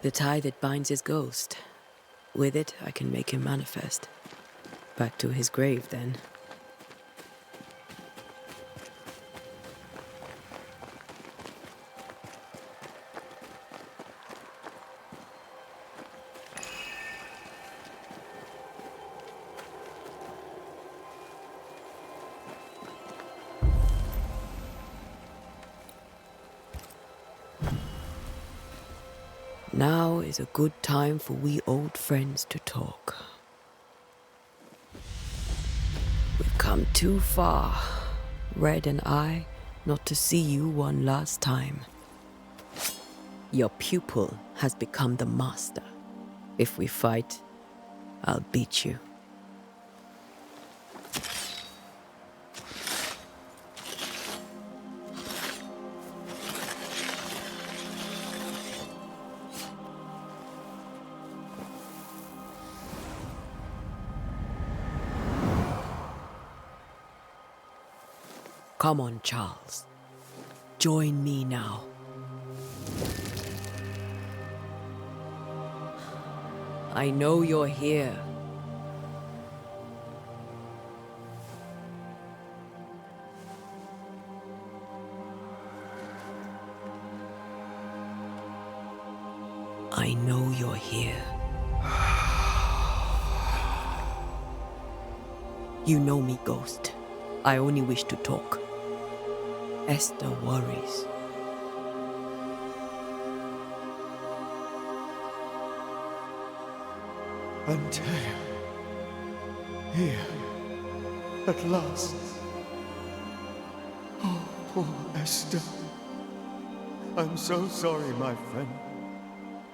The tie that binds his ghost. With it, I can make him manifest. Back to his grave, then. Now is a good time for we old friends to talk. We've come too far, Red and I, not to see you one last time. Your pupil has become the master. If we fight, I'll beat you. Come on, Charles. Join me now. I know you're here. I know you're here. You know me, Ghost. I only wish to talk. Esther worries. Antea. Here. At last. Oh, poor Esther. I'm so sorry, my friend.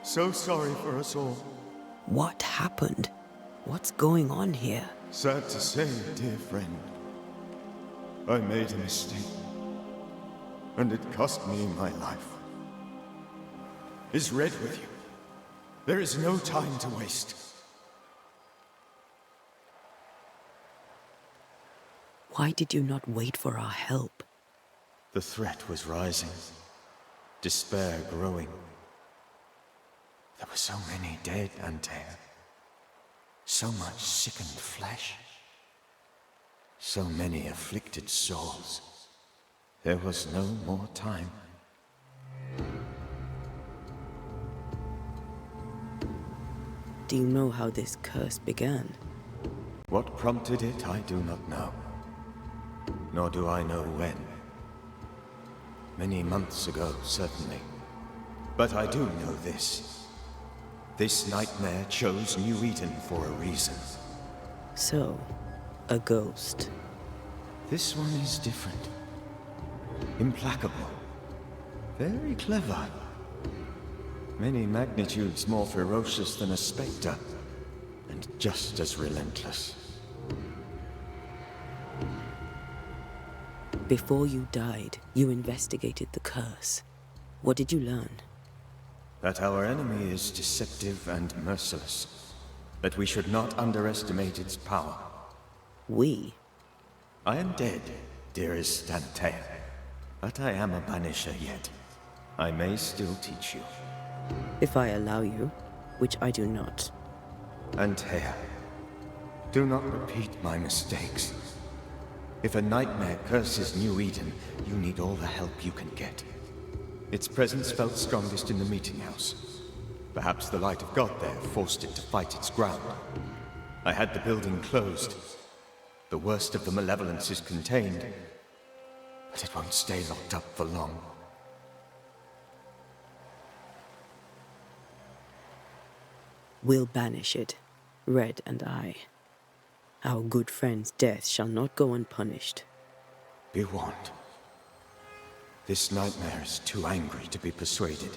So sorry for us all. What happened? What's going on here? Sad to say, dear friend, I made a mistake, and it cost me my life. Is Red with you? There is no time to waste. Why did you not wait for our help? The threat was rising, despair growing. There were so many dead, Antea. So much sickened flesh. So many afflicted souls. There was no more time. Do you know how this curse began? What prompted it, I do not know. Nor do I know when. Many months ago, certainly. But I do know this. This nightmare chose New Eden for a reason. So, a ghost. This one is different. Implacable. Very clever. Many magnitudes more ferocious than a spectre. And just as relentless. Before you died, you investigated the curse. What did you learn? That our enemy is deceptive and merciless. That we should not underestimate its power. We? I am dead, dearest Antea. But I am a Banisher yet. I may still teach you. If I allow you, which I do not. Antea, do not repeat my mistakes. If a nightmare curses New Eden, you need all the help you can get. Its presence felt strongest in the meeting house. Perhaps the light of God there forced it to fight its ground. I had the building closed. The worst of the malevolence is contained, but it won't stay locked up for long. We'll banish it, Red and I. Our good friend's death shall not go unpunished. Be warned. This nightmare is too angry to be persuaded,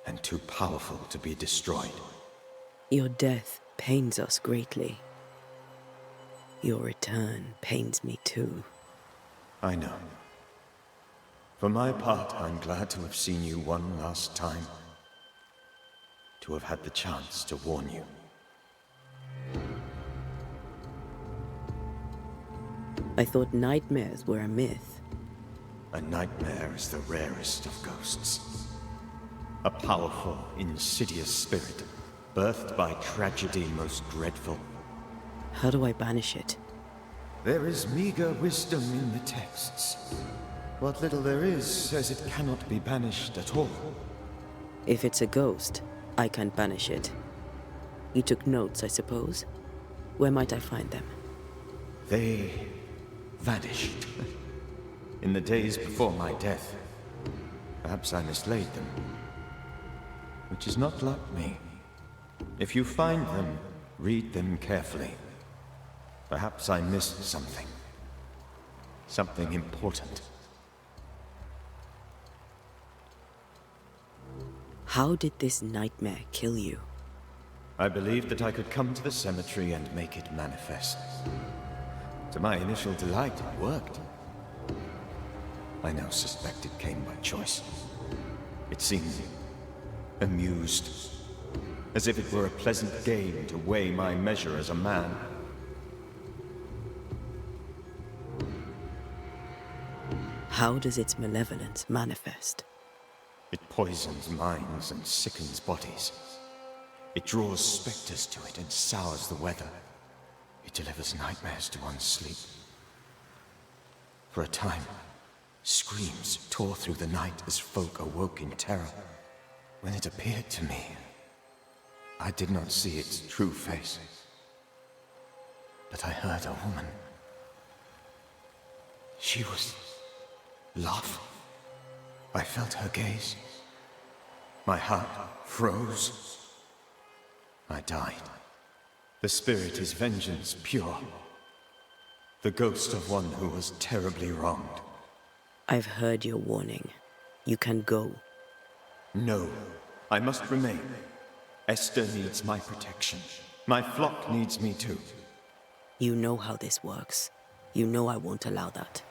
and too powerful to be destroyed. Your death pains us greatly. Your return pains me too. I know. For my part, I'm glad to have seen you one last time. To have had the chance to warn you. I thought nightmares were a myth. A nightmare is the rarest of ghosts. A powerful, insidious spirit, birthed by tragedy most dreadful. How do I banish it? There is meager wisdom in the texts. What little there is says it cannot be banished at all. If it's a ghost, I can't banish it. You took notes, I suppose? Where might I find them? They vanished. In the days before my death. Perhaps I mislaid them. Which is not like me. If you find them, read them carefully. Perhaps I missed something. Something important. How did this nightmare kill you? I believed that I could come to the cemetery and make it manifest. To my initial delight, it worked. I now suspect it came by choice. It seemed amused, as if it were a pleasant game to weigh my measure as a man. How does its malevolence manifest? It poisons minds and sickens bodies. It draws specters to it and sours the weather. It delivers nightmares to one's sleep. For a time, screams tore through the night as folk awoke in terror. When it appeared to me, I did not see its true face. But I heard a woman. She was love. I felt her gaze. My heart froze. I died. The spirit is vengeance pure. The ghost of one who was terribly wronged. I've heard your warning. You can go. No, I must remain. Esther needs my protection. My flock needs me too. You know how this works. You know I won't allow that.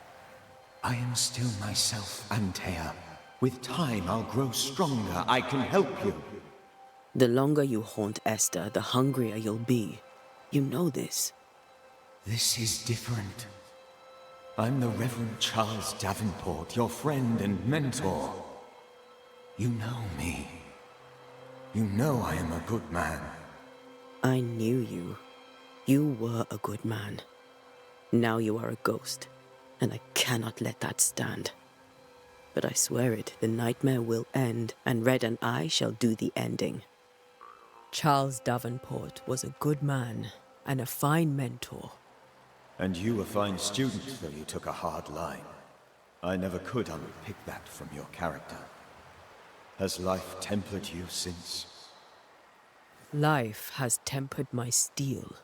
I am still myself, Antea. With time, I'll grow stronger. I can help you. The longer you haunt Esther, the hungrier you'll be. You know this. This is different. I'm the Reverend Charles Davenport, your friend and mentor. You know me. You know I am a good man. I knew you. You were a good man. Now you are a ghost, and I cannot let that stand. But I swear it, the nightmare will end, and Red and I shall do the ending. Charles Davenport was a good man and a fine mentor. And you a fine student, though you took a hard line. I never could unpick that from your character. Has life tempered you since? Life has tempered my steel.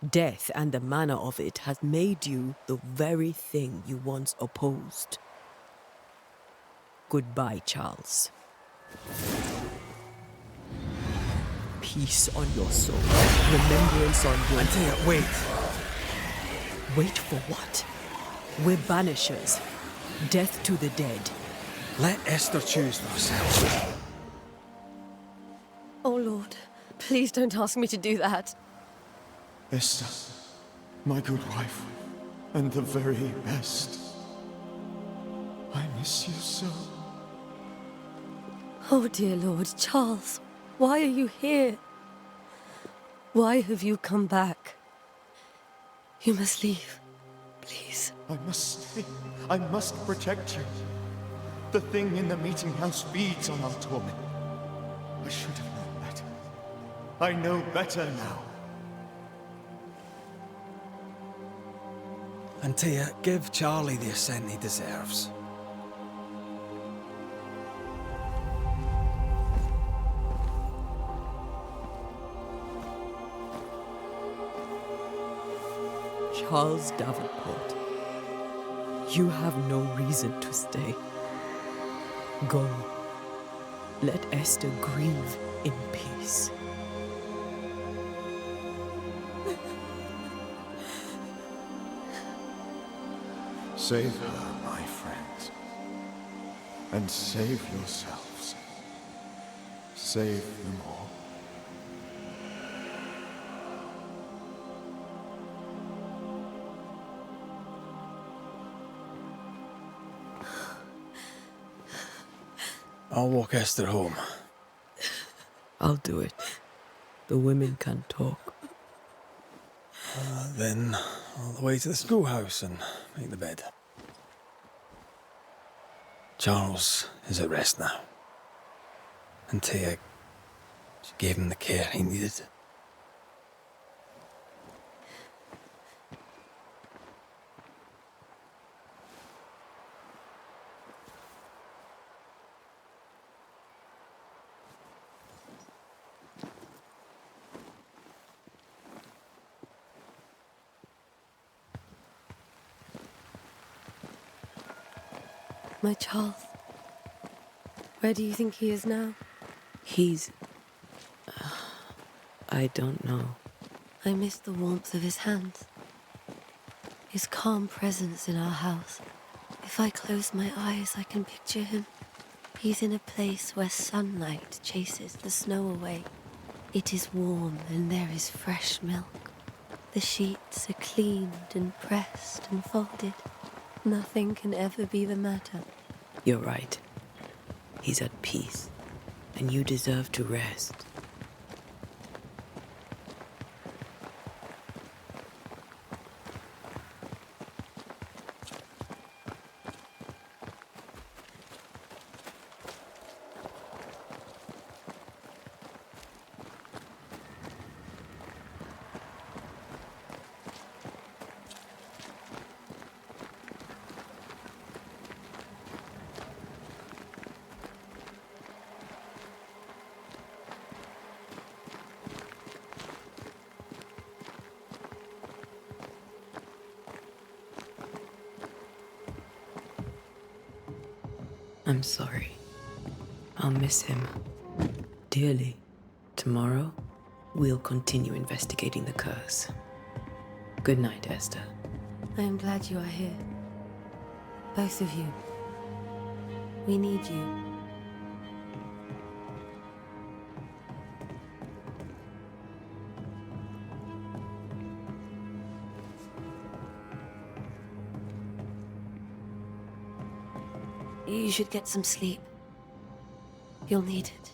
Death and the manner of it has made you the very thing you once opposed. Goodbye, Charles. Peace on your soul. Remembrance on your... Antea, wait. Wait for what? We're Banishers. Death to the dead. Let Esther choose for herself. Oh, Lord, please don't ask me to do that. Esther, my good wife, and the very best. I miss you so. Oh, dear Lord, Charles, why are you here? Why have you come back? You must leave, please. I must stay. I must protect you. The thing in the meeting house feeds on our torment. I should have known better. I know better now. Antea, give Charlie the ascent he deserves. Charles Davenport, you have no reason to stay. Go. Let Esther grieve in peace. Save her, my friends. And save yourselves. Save them all. I'll walk Esther home. I'll do it. The women can talk. Then all the way to the schoolhouse and make the bed. Charles is at rest now. Antea, she gave him the care he needed. My Charles, where do you think he is now? He's... I don't know. I miss the warmth of his hands. His calm presence in our house. If I close my eyes, I can picture him. He's in a place where sunlight chases the snow away. It is warm and there is fresh milk. The sheets are cleaned and pressed and folded. Nothing can ever be the matter. You're right. He's at peace, and you deserve to rest. I'm sorry. I'll miss him. Dearly, tomorrow, we'll continue investigating the curse. Good night, Esther. I am glad you are here. Both of you. We need you. You should get some sleep. You'll need it.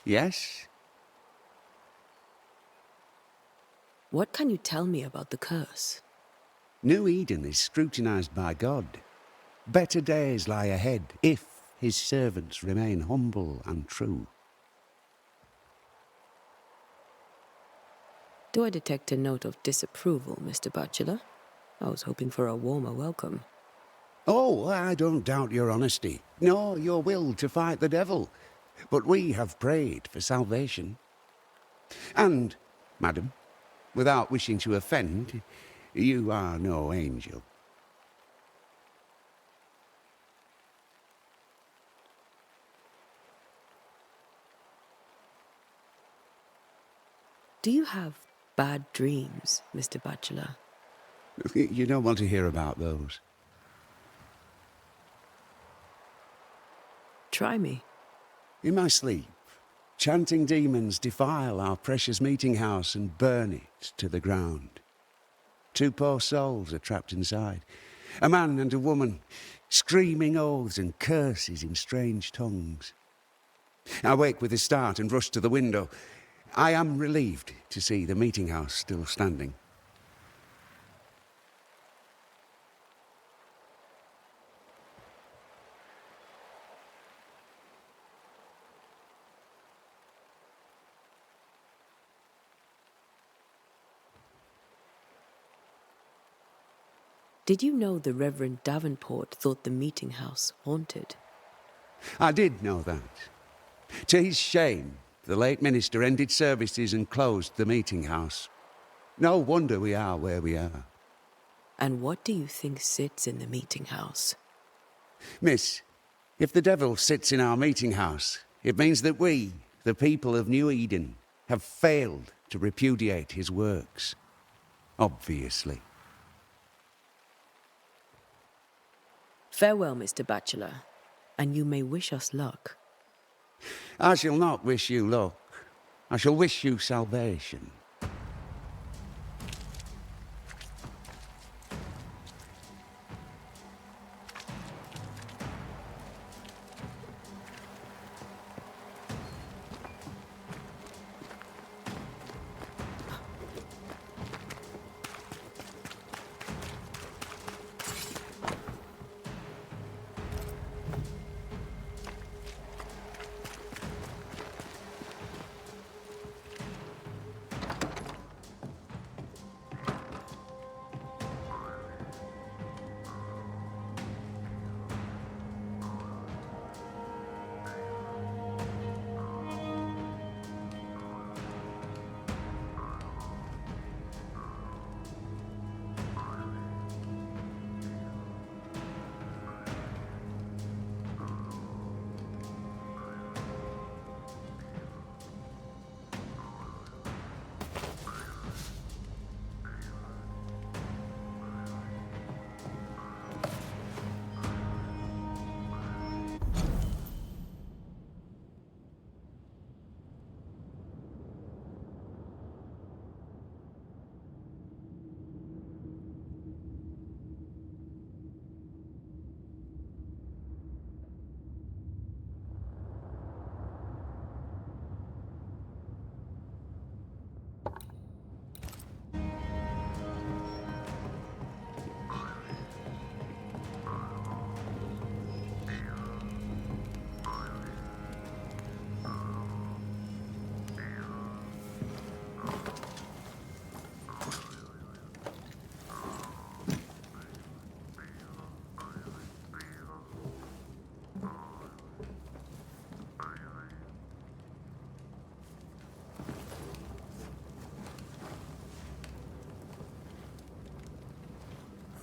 Yes? What can you tell me about the curse? New Eden is scrutinized by God. Better days lie ahead if his servants remain humble and true. Do I detect a note of disapproval, Mr. Bachelor? I was hoping for a warmer welcome. Oh, I don't doubt your honesty, nor your will to fight the devil. But we have prayed for salvation. And, madam, without wishing to offend, you are no angel. Do you have bad dreams, Mr. Bachelor? You don't want to hear about those. Try me. In my sleep, chanting demons defile our precious meeting house and burn it to the ground. 2 poor souls are trapped inside. A man and a woman, screaming oaths and curses in strange tongues. I wake with a start and rush to the window. I am relieved to see the meeting house still standing. Did you know the Reverend Davenport thought the meeting house haunted? I did know that. To his shame, the late minister ended services and closed the meeting house. No wonder we are where we are. And what do you think sits in the meeting house? Miss, if the devil sits in our meeting house, it means that we, the people of New Eden, have failed to repudiate his works. Obviously. Farewell, Mr. Bachelor, and you may wish us luck. I shall not wish you luck. I shall wish you salvation.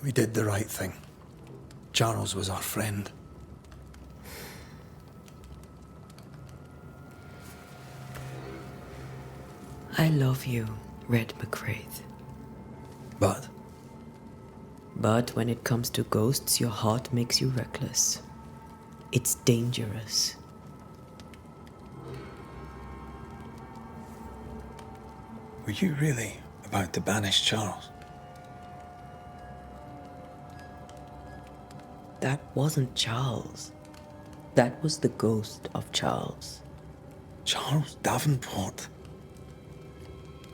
We did the right thing. Charles was our friend. I love you, Red McCraith. But? But when it comes to ghosts, your heart makes you reckless. It's dangerous. Were you really about to banish Charles? That wasn't Charles. That was the ghost of Charles. Charles Davenport?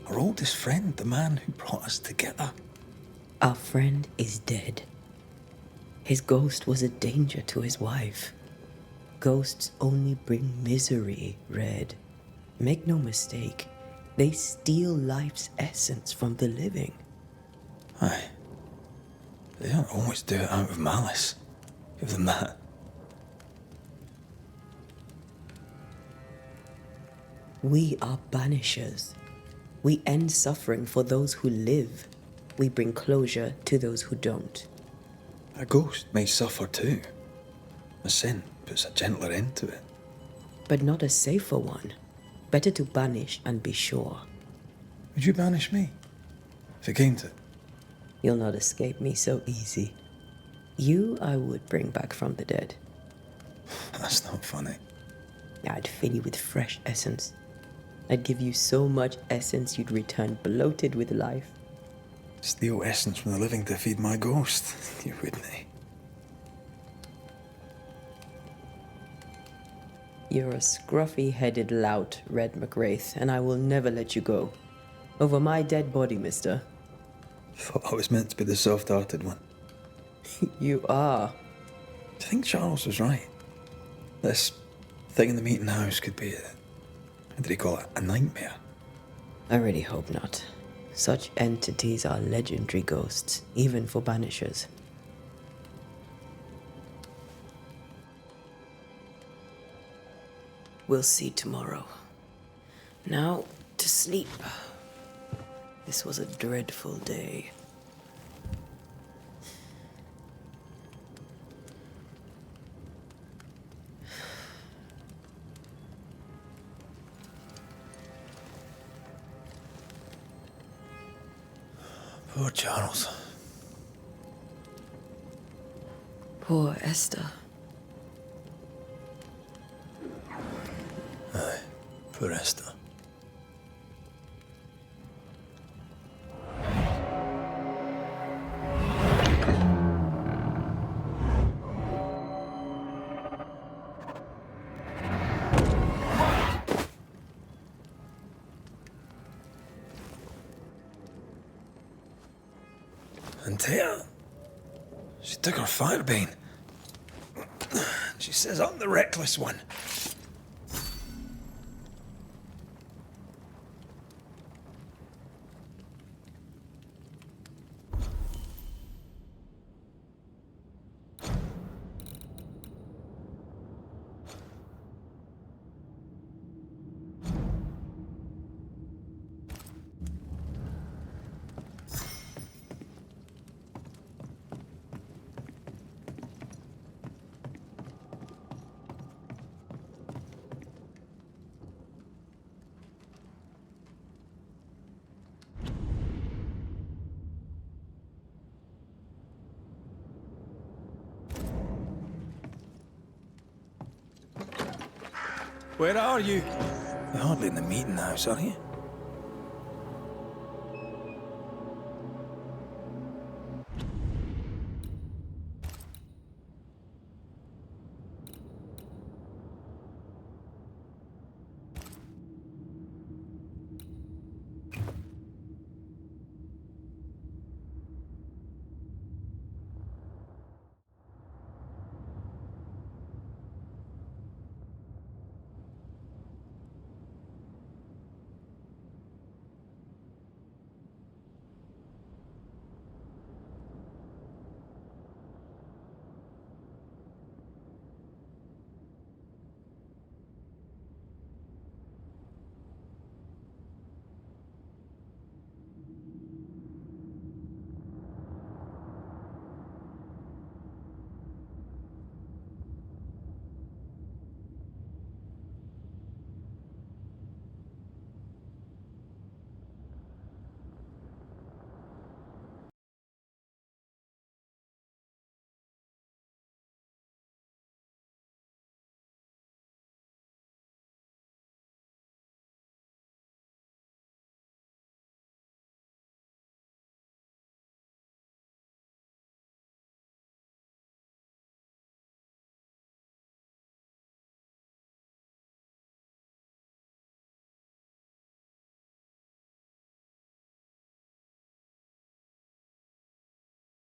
Our oldest friend, the man who brought us together. Our friend is dead. His ghost was a danger to his wife. Ghosts only bring misery, Red. Make no mistake, they steal life's essence from the living. Aye. They don't always do it out of malice. Give them that. We are banishers. We end suffering for those who live. We bring closure to those who don't. A ghost may suffer too. A sin puts a gentler end to it. But not a safer one. Better to banish and be sure. Would you banish me? If it came to it? You'll not escape me so easy. You I would bring back from the dead. That's not funny. I'd fill you with fresh essence. I'd give you so much essence you'd return bloated with life. Steal essence from the living to feed my ghost. You wouldn't, eh? You're a scruffy-headed lout, Red McWraith, and I will never let you go. Over my dead body, mister. Thought I was meant to be the soft-hearted one. You are. Do you think Charles was right? This thing in the meeting house could be how did he call it? A nightmare? I really hope not. Such entities are legendary ghosts, even for Banishers. We'll see tomorrow. Now, to sleep. This was a dreadful day. Poor Charles. Poor Esther. Aye, poor Esther. And Tia, she took her fire bane. She says I'm the reckless one. Where are you? You're hardly in the meeting house, are you?